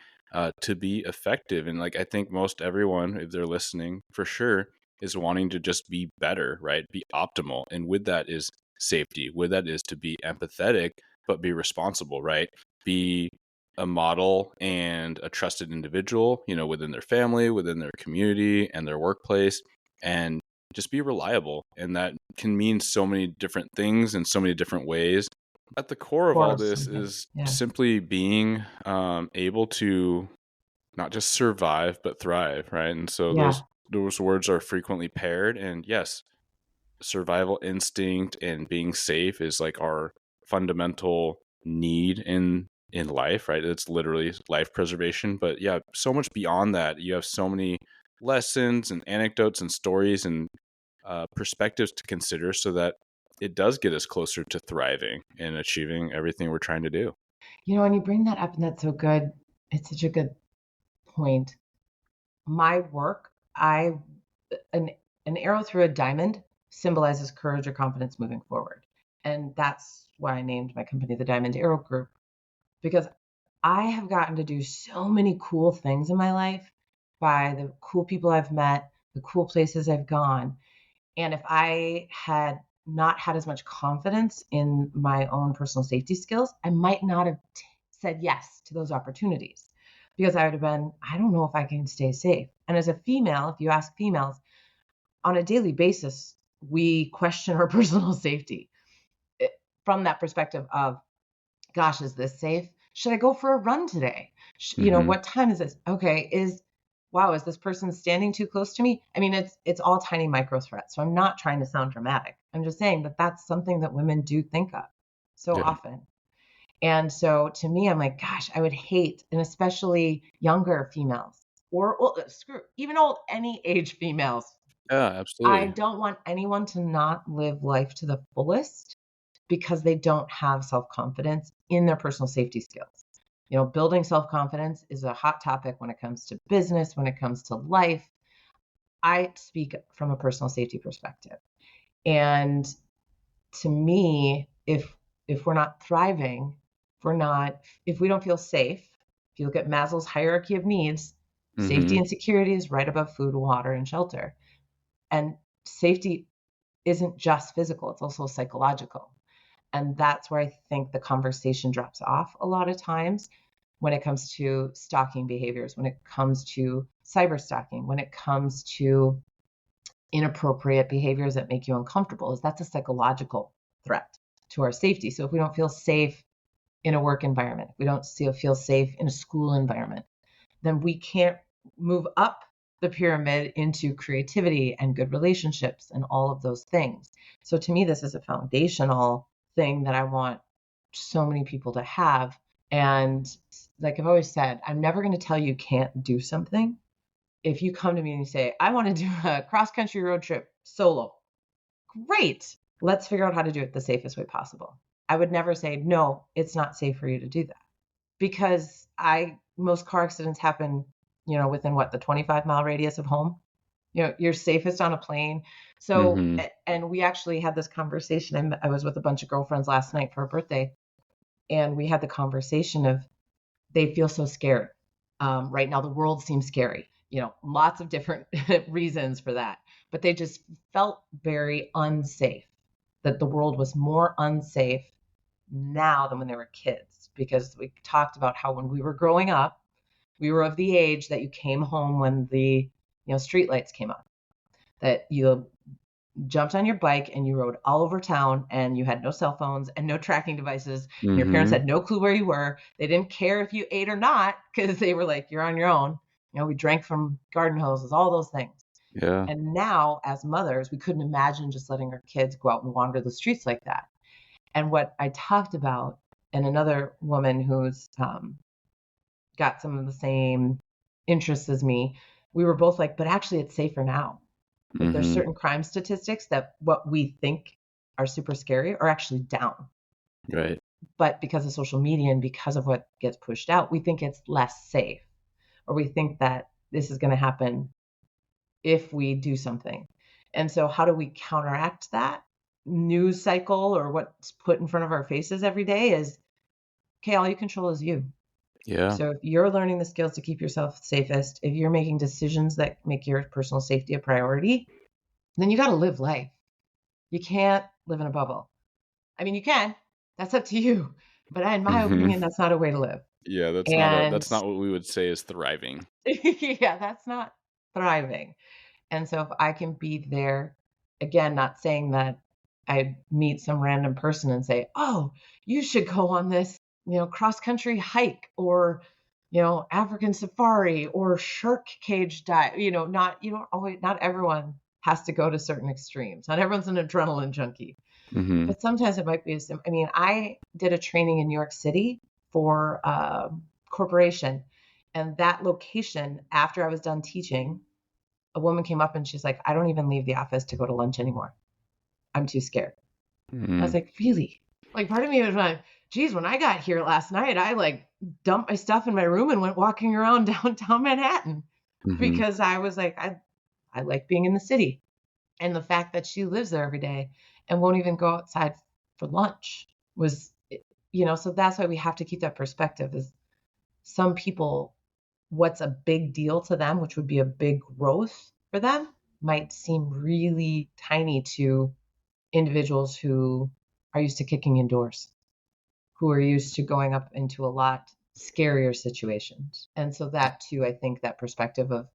to be effective? And like, I think most everyone, if they're listening, for sure, is wanting to just be better, right? Be optimal. And with that is safety. With that is to be empathetic, but be responsible, right? Be a model and a trusted individual, within their family, within their community and their workplace, and just be reliable. And that can mean so many different things in so many different ways. At the core of all Or this something. is Yeah. simply being able to not just survive, but thrive, right? And so Yeah. those words are frequently paired. And yes, survival instinct and being safe is like our fundamental need in life, right? It's literally life preservation. But yeah, so much beyond that. You have so many lessons and anecdotes and stories and perspectives to consider, so that it does get us closer to thriving and achieving everything we're trying to do. And you bring that up, and that's so good. It's such a good point. My work, an an arrow through a diamond symbolizes courage or confidence moving forward. And that's why I named my company the Diamond Arrow Group, because I have gotten to do so many cool things in my life by the cool people I've met, the cool places I've gone. And if I had not had as much confidence in my own personal safety skills, I might not have said yes to those opportunities, because I would have been, I don't know if I can stay safe. And as a female, if you ask females on a daily basis, we question our personal safety from that perspective of, gosh, is this safe? Should I go for a run today? Mm-hmm. What time is this? Okay, is this person standing too close to me? I mean, it's all tiny micro threats. So I'm not trying to sound dramatic. I'm just saying that that's something that women do think of so Yeah. often. And so to me, I'm like, gosh, I would hate, and especially younger females or screw even old any age females. Yeah, I absolutely. don't want anyone to not live life to the fullest because they don't have self-confidence in their personal safety skills. Building self-confidence is a hot topic when it comes to business, when it comes to life. I speak from a personal safety perspective. And to me, if we're not thriving, if we don't feel safe, if you look at Maslow's hierarchy of needs, Mm-hmm. safety and security is right above food, water, and shelter. And safety isn't just physical, it's also psychological. And that's where I think the conversation drops off a lot of times when it comes to stalking behaviors, when it comes to cyber stalking, when it comes to inappropriate behaviors that make you uncomfortable, is that's a psychological threat to our safety. So if we don't feel safe in a work environment, if we don't feel safe in a school environment, then we can't move up the pyramid into creativity and good relationships and all of those things. So to me, this is a foundational thing that I want so many people to have. And like I've always said, I'm never going to tell you can't do something. If you come to me and you say, I want to do a cross country road trip solo, great. Let's figure out how to do it the safest way possible. I would never say, no, it's not safe for you to do that, because most car accidents happen, within what, the 25-mile radius of home. You're safest on a plane. So, Mm-hmm. and we actually had this conversation. I was with a bunch of girlfriends last night for a birthday, and we had the conversation of they feel so scared. Right now, the world seems scary. Lots of different reasons for that, but they just felt very unsafe. That the world was more unsafe now than when they were kids, because we talked about how when we were growing up, we were of the age that you came home when the street lights came on, that you jumped on your bike and you rode all over town, and you had no cell phones and no tracking devices, and your parents had no clue where you were. They didn't care if you ate or not, because they were like, you're on your own. We drank from garden hoses, all those things. Yeah. And now, as mothers, we couldn't imagine just letting our kids go out and wander the streets like that. And what I talked about, and another woman who's got some of the same interests as me, we were both like, but actually it's safer now. Like there's certain crime statistics that what we think are super scary are actually down. Right. But because of social media and because of what gets pushed out, we think it's less safe, or we think that this is going to happen if we do something. And so how do we counteract that news cycle, or what's put in front of our faces every day is, okay, all you control is you. Yeah. So if you're learning the skills to keep yourself safest, if you're making decisions that make your personal safety a priority, then you got to live life. You can't live in a bubble. I mean, you can. That's up to you. But in my opinion, that's not a way to live. Yeah, that's not what we would say is thriving. Yeah, that's not thriving. And so if I can be there, again, not saying that I meet some random person and say, oh, you should go on this, cross country hike, or, African safari, or shark cage dive, not everyone has to go to certain extremes. Not everyone's an adrenaline junkie, but sometimes it might be I did a training in New York City for a corporation, and that location, after I was done teaching, a woman came up and she's like, I don't even leave the office to go to lunch anymore. I'm too scared. I was like, really? Like, part of me was like, geez, when I got here last night, I like dumped my stuff in my room and went walking around downtown Manhattan, because I was like, I like being in the city. And the fact that she lives there every day and won't even go outside for lunch was, so that's why we have to keep that perspective. Is some people, what's a big deal to them, which would be a big growth for them, might seem really tiny to individuals who are used to kicking indoors, who are used to going up into a lot scarier situations. And so that too, I think that perspective of,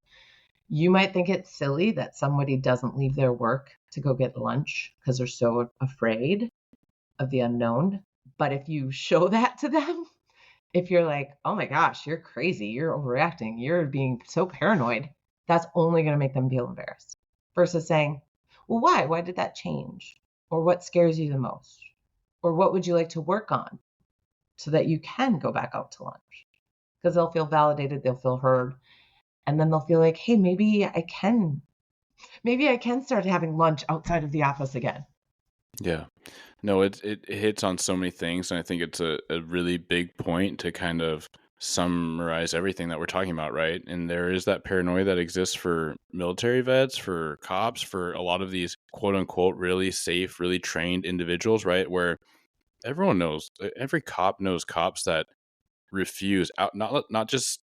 you might think it's silly that somebody doesn't leave their work to go get lunch because they're so afraid of the unknown. But if you show that to them, if you're like, oh my gosh, you're crazy, you're overreacting, you're being so paranoid, that's only going to make them feel embarrassed. Versus saying, well, why? Why did that change? Or what scares you the most? Or what would you like to work on so that you can go back out to lunch? Because they'll feel validated, they'll feel heard, and then they'll feel like, hey, maybe I can start having lunch outside of the office again. Yeah. No, it hits on so many things, and I think it's a really big point to kind of summarize everything that we're talking about, right? And there is that paranoia that exists for military vets, for cops, for a lot of these quote unquote really safe, really trained individuals, right? Where everyone knows, every cop knows cops that refuse out, not just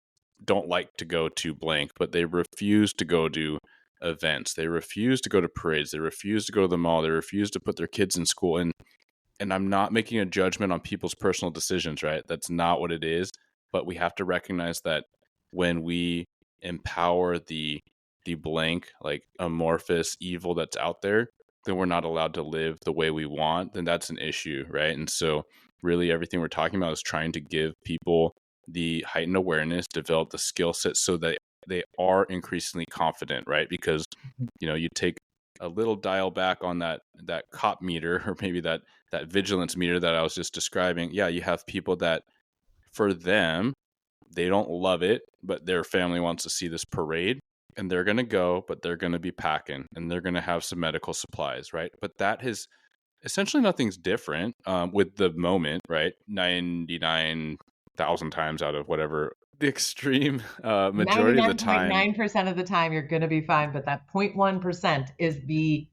don't like to go to blank, but they refuse to go to events. They refuse to go to parades. They refuse to go to the mall. They refuse to put their kids in school. And I'm not making a judgment on people's personal decisions, right? That's not what it is. But we have to recognize that when we empower the blank, like amorphous evil that's out there, then we're not allowed to live the way we want, then that's an issue, right? And so really everything we're talking about is trying to give people the heightened awareness, develop the skill set so that they are increasingly confident, right? Because, you take a little dial back on that cop meter, or maybe that vigilance meter that I was just describing. Yeah, you have people that, for them, they don't love it, but their family wants to see this parade, and they're going to go, but they're going to be packing, and they're going to have some medical supplies, right? But that is essentially nothing's different with the moment, right? 99,000 times out of whatever the extreme majority of the time. 99.9% of the time you're going to be fine, but that 0.1% is the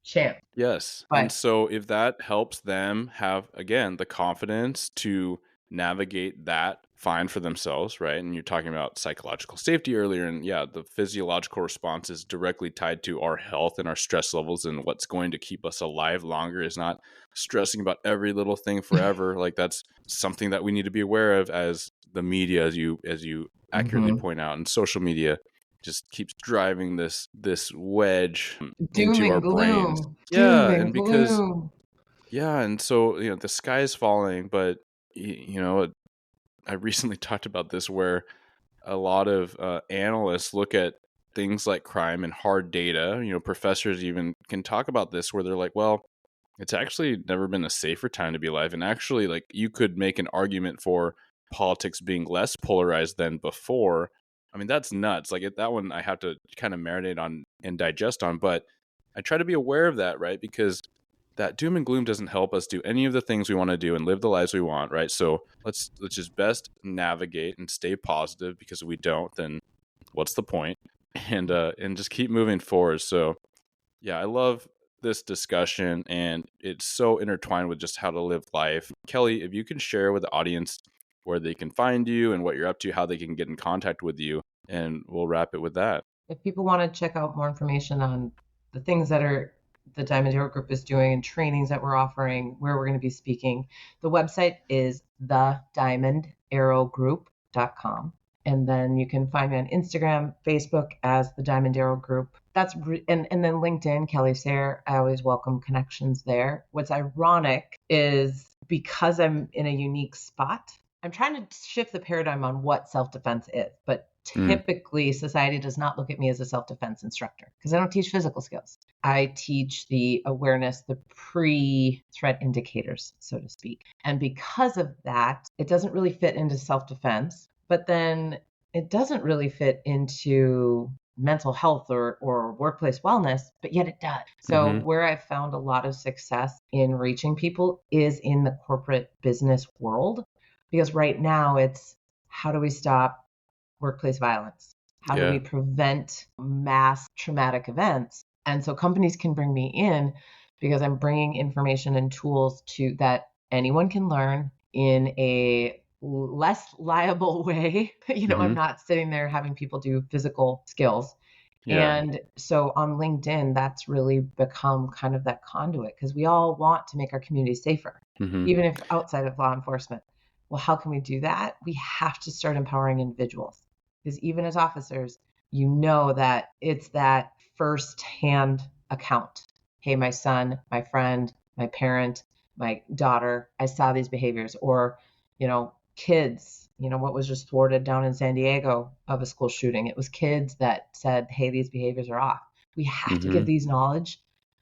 champ. Yes. But, and so if that helps them have, again, the confidence to navigate that fine for themselves, right? And you're talking about psychological safety earlier, and yeah, the physiological response is directly tied to our health and our stress levels, and what's going to keep us alive longer is not stressing about every little thing forever. Like that's something that we need to be aware of, as the media, as you accurately Mm-hmm. point out, and social media just keeps driving this wedge Doom into our and brains. gloom. Doom Yeah, and and because gloom. yeah, and so the sky is falling, but I recently talked about this where a lot of analysts look at things like crime and hard data. Professors even can talk about this where they're like, well, it's actually never been a safer time to be alive. And actually, like, you could make an argument for politics being less polarized than before. I mean, that's nuts. Like, that one I have to kind of marinate on and digest on. But I try to be aware of that, right? Because that doom and gloom doesn't help us do any of the things we want to do and live the lives we want, right? So let's just best navigate and stay positive, because if we don't, then what's the point? And just keep moving forward. So yeah, I love this discussion, and it's so intertwined with just how to live life. Kelly, if you can share with the audience where they can find you and what you're up to, how they can get in contact with you, and we'll wrap it with that. If people want to check out more information on the things that the Diamond Arrow Group is doing and trainings that we're offering, where we're going to be speaking, the website is thediamondarrowgroup.com. And then you can find me on Instagram, Facebook as the Diamond Arrow Group. And then LinkedIn, Kelly Sayre. I always welcome connections there. What's ironic is because I'm in a unique spot, I'm trying to shift the paradigm on what self-defense is, but Mm, typically society does not look at me as a self-defense instructor because I don't teach physical skills. I teach the awareness, the pre-threat indicators, so to speak. And because of that, it doesn't really fit into self-defense, but then it doesn't really fit into mental health or workplace wellness, but yet it does. So mm-hmm. where I've found a lot of success in reaching people is in the corporate business world, because right now it's how do we stop workplace violence? How do Yeah. we prevent mass traumatic events? And so companies can bring me in because I'm bringing information and tools to that anyone can learn in a less liable way. I'm Mm-hmm. not sitting there having people do physical skills. Yeah. And so on LinkedIn, that's really become kind of that conduit because we all want to make our community safer, Mm-hmm. even if outside of law enforcement. Well, how can we do that? We have to start empowering individuals because even as officers, you know that it's that first-hand account. Hey, my son, my friend, my parent, my daughter, I saw these behaviors. Or, kids, what was just thwarted down in San Diego of a school shooting. It was kids that said, hey, these behaviors are off. We have to Mm-hmm. give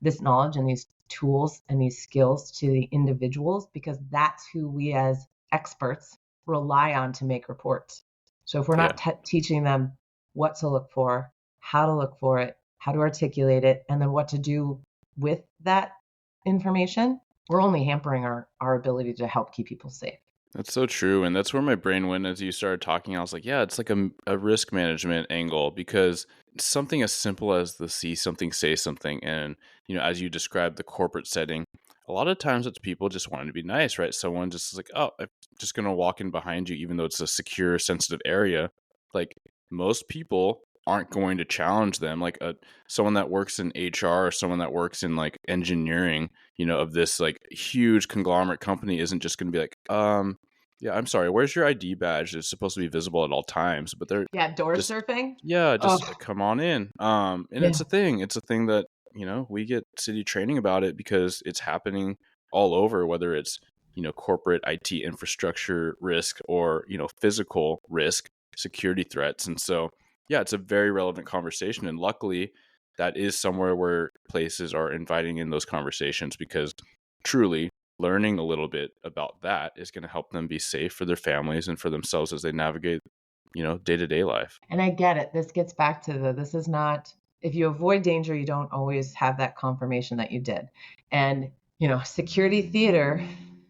this knowledge and these tools and these skills to the individuals because that's who we as experts rely on to make reports. So if we're Yeah. not teaching them what to look for, how to look for it, how to articulate it, and then what to do with that information, we're only hampering our ability to help keep people safe. That's so true. And that's where my brain went as you started talking. I was like, yeah, it's like a risk management angle, because something as simple as the see something, say something. And, as you described the corporate setting, a lot of times it's people just wanting to be nice, right? Someone just is like, oh, I'm just going to walk in behind you, even though it's a secure, sensitive area. Like, most people aren't going to challenge them. Like someone that works in HR or someone that works in like engineering, of this like huge conglomerate company isn't just going to be like, yeah, I'm sorry, where's your ID badge? It's supposed to be visible at all times, but they're Yeah, door just, surfing. yeah, just Oh, come on in. And yeah. it's a thing that, we get city training about it because it's happening all over, whether it's, corporate IT infrastructure risk or, physical risk, security threats. And so, yeah, it's a very relevant conversation. And luckily, that is somewhere where places are inviting in those conversations, because truly learning a little bit about that is going to help them be safe for their families and for themselves as they navigate, day-to-day life. And I get it. This gets back to this is not, if you avoid danger, you don't always have that confirmation that you did. And, security theater,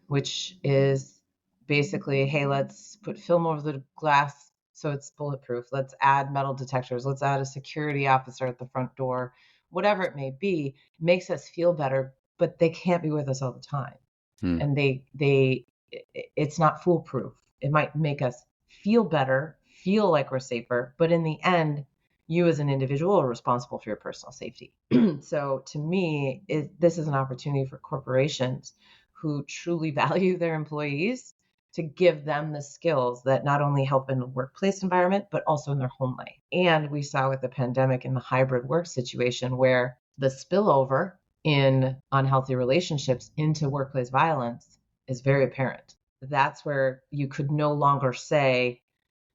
which is basically, hey, let's put film over the glass so it's bulletproof. Let's add metal detectors. Let's add a security officer at the front door, whatever it may be, makes us feel better, but they can't be with us all the time. Hmm. And they it's not foolproof. It might make us feel better, feel like we're safer, but in the end, you as an individual are responsible for your personal safety. So to me, this is an opportunity for corporations who truly value their employees to give them the skills that not only help in the workplace environment, but also in their home life. And we saw with the pandemic and the hybrid work situation where the spillover in unhealthy relationships into workplace violence is very apparent. That's where you could no longer say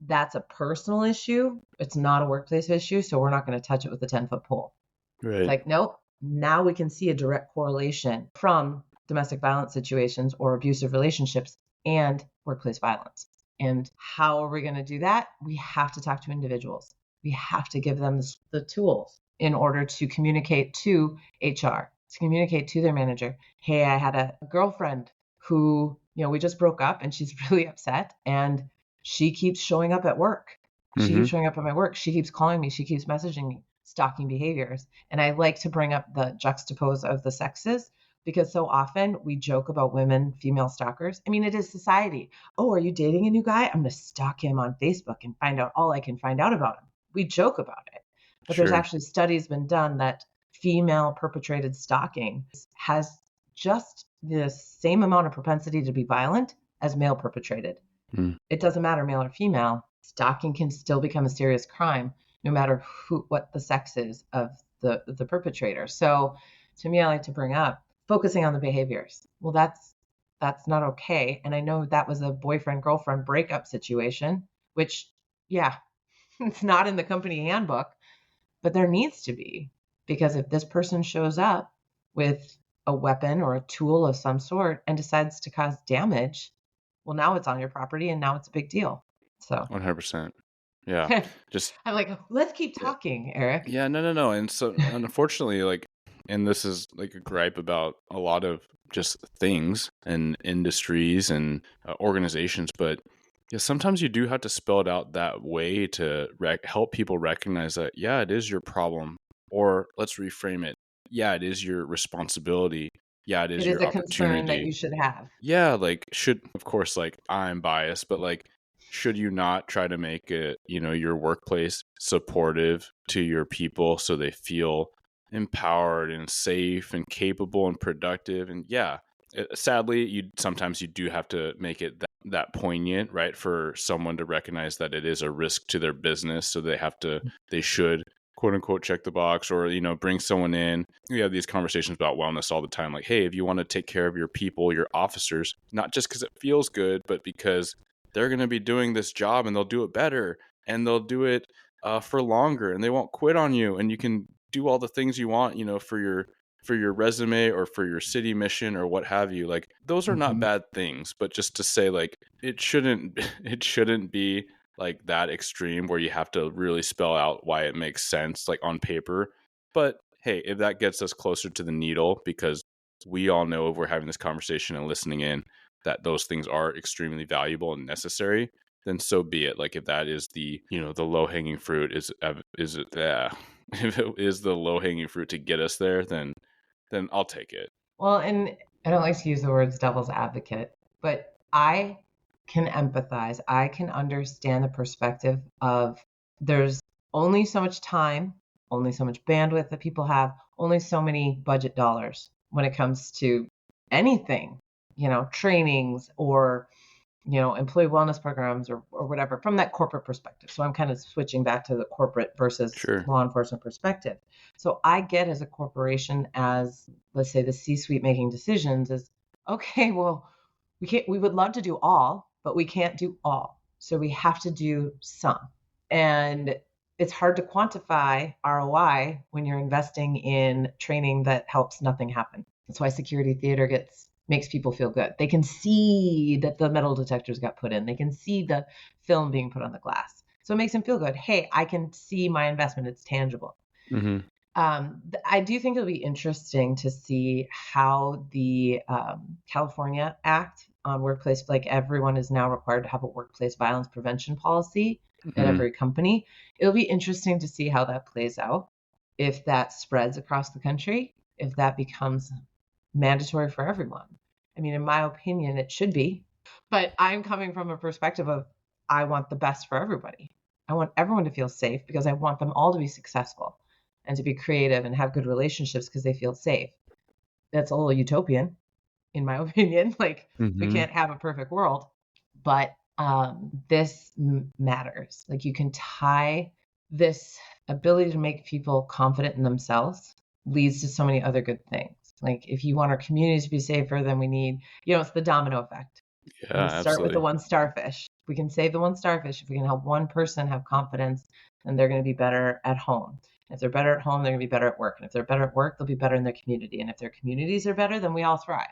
that's a personal issue. It's not a workplace issue, so we're not going to touch it with a 10-foot pole. It's Right. like, nope, now we can see a direct correlation from domestic violence situations or abusive relationships and workplace violence. And how are we going to do that? We have to talk to individuals. We have to give them the tools in order to communicate to HR, to communicate to their manager. Hey, I had a girlfriend who, we just broke up and she's really upset and she keeps showing up at work. She Mm-hmm. keeps showing up at my work. She keeps calling me. She keeps messaging me, stalking behaviors. And I like to bring up the juxtapose of the sexes because so often we joke about women, female stalkers. I mean, it is society. Oh, are you dating a new guy? I'm going to stalk him on Facebook and find out all I can find out about him. We joke about it. But there's Sure. actually studies been done that female perpetrated stalking has just the same amount of propensity to be violent as male perpetrated. Mm. It doesn't matter male or female, stalking can still become a serious crime no matter what the sex is of the perpetrator. So to me, I like to bring up focusing on the behaviors. Well, that's not okay. And I know that was a boyfriend girlfriend breakup situation, which yeah, it's not in the company handbook, but there needs to be, because if this person shows up with a weapon or a tool of some sort and decides to cause damage, well, now it's on your property and now it's a big deal. So 100%. Yeah. Just I'm like, let's keep talking, Eric. yeah, no. And so unfortunately, like, and this is like a gripe about a lot of just things and industries and organizations, but yeah, sometimes you do have to spell it out that way to help people recognize that, yeah, it is your problem. Or let's reframe it. Yeah, it is your responsibility. Yeah, it is It is your a concern that opportunity. you should have. Yeah, like of course, like I'm biased, but like should you not try to make it, your workplace supportive to your people so they feel empowered and safe and capable and productive? And yeah, sadly, sometimes you do have to make it that poignant, right, for someone to recognize that it is a risk to their business, so they should quote unquote check the box, or bring someone in. We have these conversations about wellness all the time, like, hey, if you want to take care of your people, your officers, not just because it feels good, but because they're going to be doing this job and they'll do it better and they'll do it for longer and they won't quit on you, and you can do all the things you want, for your resume or for your city mission or what have you. Like, those are not Mhm. bad things, but just to say, like, it shouldn't it shouldn't be like that extreme where you have to really spell out why it makes sense, like on paper. But hey, if that gets us closer to the needle, because we all know, if we're having this conversation and listening in, that those things are extremely valuable and necessary, then so be it. Like, if that is the low hanging fruit, is it if it is the low hanging fruit to get us there, then I'll take it. Well, and I don't like to use the words devil's advocate, but I can empathize. I can understand the perspective of there's only so much time, only so much bandwidth that people have, only so many budget dollars when it comes to anything, trainings or employee wellness programs or whatever from that corporate perspective. So I'm kind of switching back to the corporate versus Sure. law enforcement perspective. So I get as a corporation, as let's say the C-suite making decisions is, okay, well, we would love to do all, but we can't do all. So we have to do some. And it's hard to quantify ROI when you're investing in training that helps nothing happen. That's why security theater makes people feel good. They can see that the metal detectors got put in. They can see the film being put on the glass. So it makes them feel good. Hey, I can see my investment. It's tangible. Mm-hmm. I do think it'll be interesting to see how the California Act on workplace, like everyone is now required to have a workplace violence prevention policy at Mm-hmm. every company. It'll be interesting to see how that plays out, if that spreads across the country, if that becomes mandatory for everyone. I mean, in my opinion, it should be. But I'm coming from a perspective of I want the best for everybody. I want everyone to feel safe because I want them all to be successful and to be creative and have good relationships because they feel safe. That's a little utopian, in my opinion. Like, we Mm-hmm. can't have a perfect world, but this matters. Like, you can tie this ability to make people confident in themselves leads to so many other good things. Like, if you want our communities to be safer, then we need, it's the domino effect. Yeah, We start with the absolutely. one starfish. We can save the one starfish. If we can help one person have confidence, then they're going to be better at home. If they're better at home, they're going to be better at work. And if they're better at work, they'll be better in their community. And if their communities are better, then we all thrive.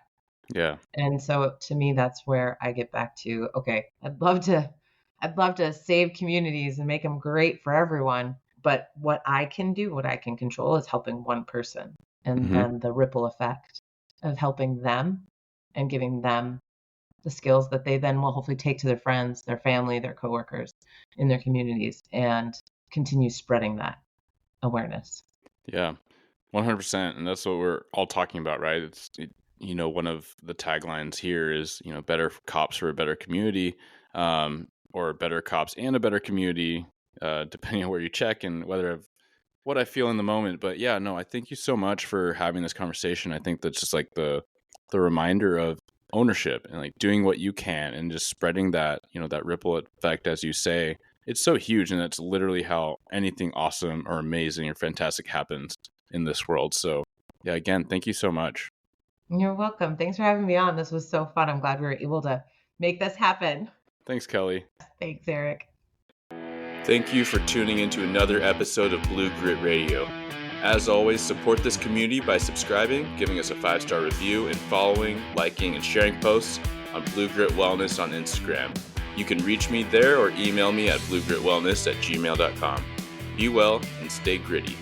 Yeah. And so to me, that's where I get back to, okay, I'd love to save communities and make them great for everyone. But what I can do, what I can control is helping one person. And Mm-hmm. then the ripple effect of helping them and giving them the skills that they then will hopefully take to their friends, their family, their coworkers in their communities and continue spreading that awareness. Yeah. 100%. And that's what we're all talking about, right? One of the taglines here is, better cops for a better community, or better cops and a better community, depending on where you check and what I feel in the moment. But yeah, no, I thank you so much for having this conversation. I think that's just like the reminder of ownership and like doing what you can and just spreading that, that ripple effect, as you say. It's so huge, and that's literally how anything awesome or amazing or fantastic happens in this world. So yeah, again, thank you so much. You're welcome. Thanks for having me on. This was so fun. I'm glad we were able to make this happen. Thanks, Kelly. Thanks, Eric. Thank you for tuning into another episode of Blue Grit Radio. As always, support this community by subscribing, giving us a 5-star review, and following, liking, and sharing posts on Blue Grit Wellness on Instagram. You can reach me there or email me at bluegritwellness@gmail.com. Be well and stay gritty.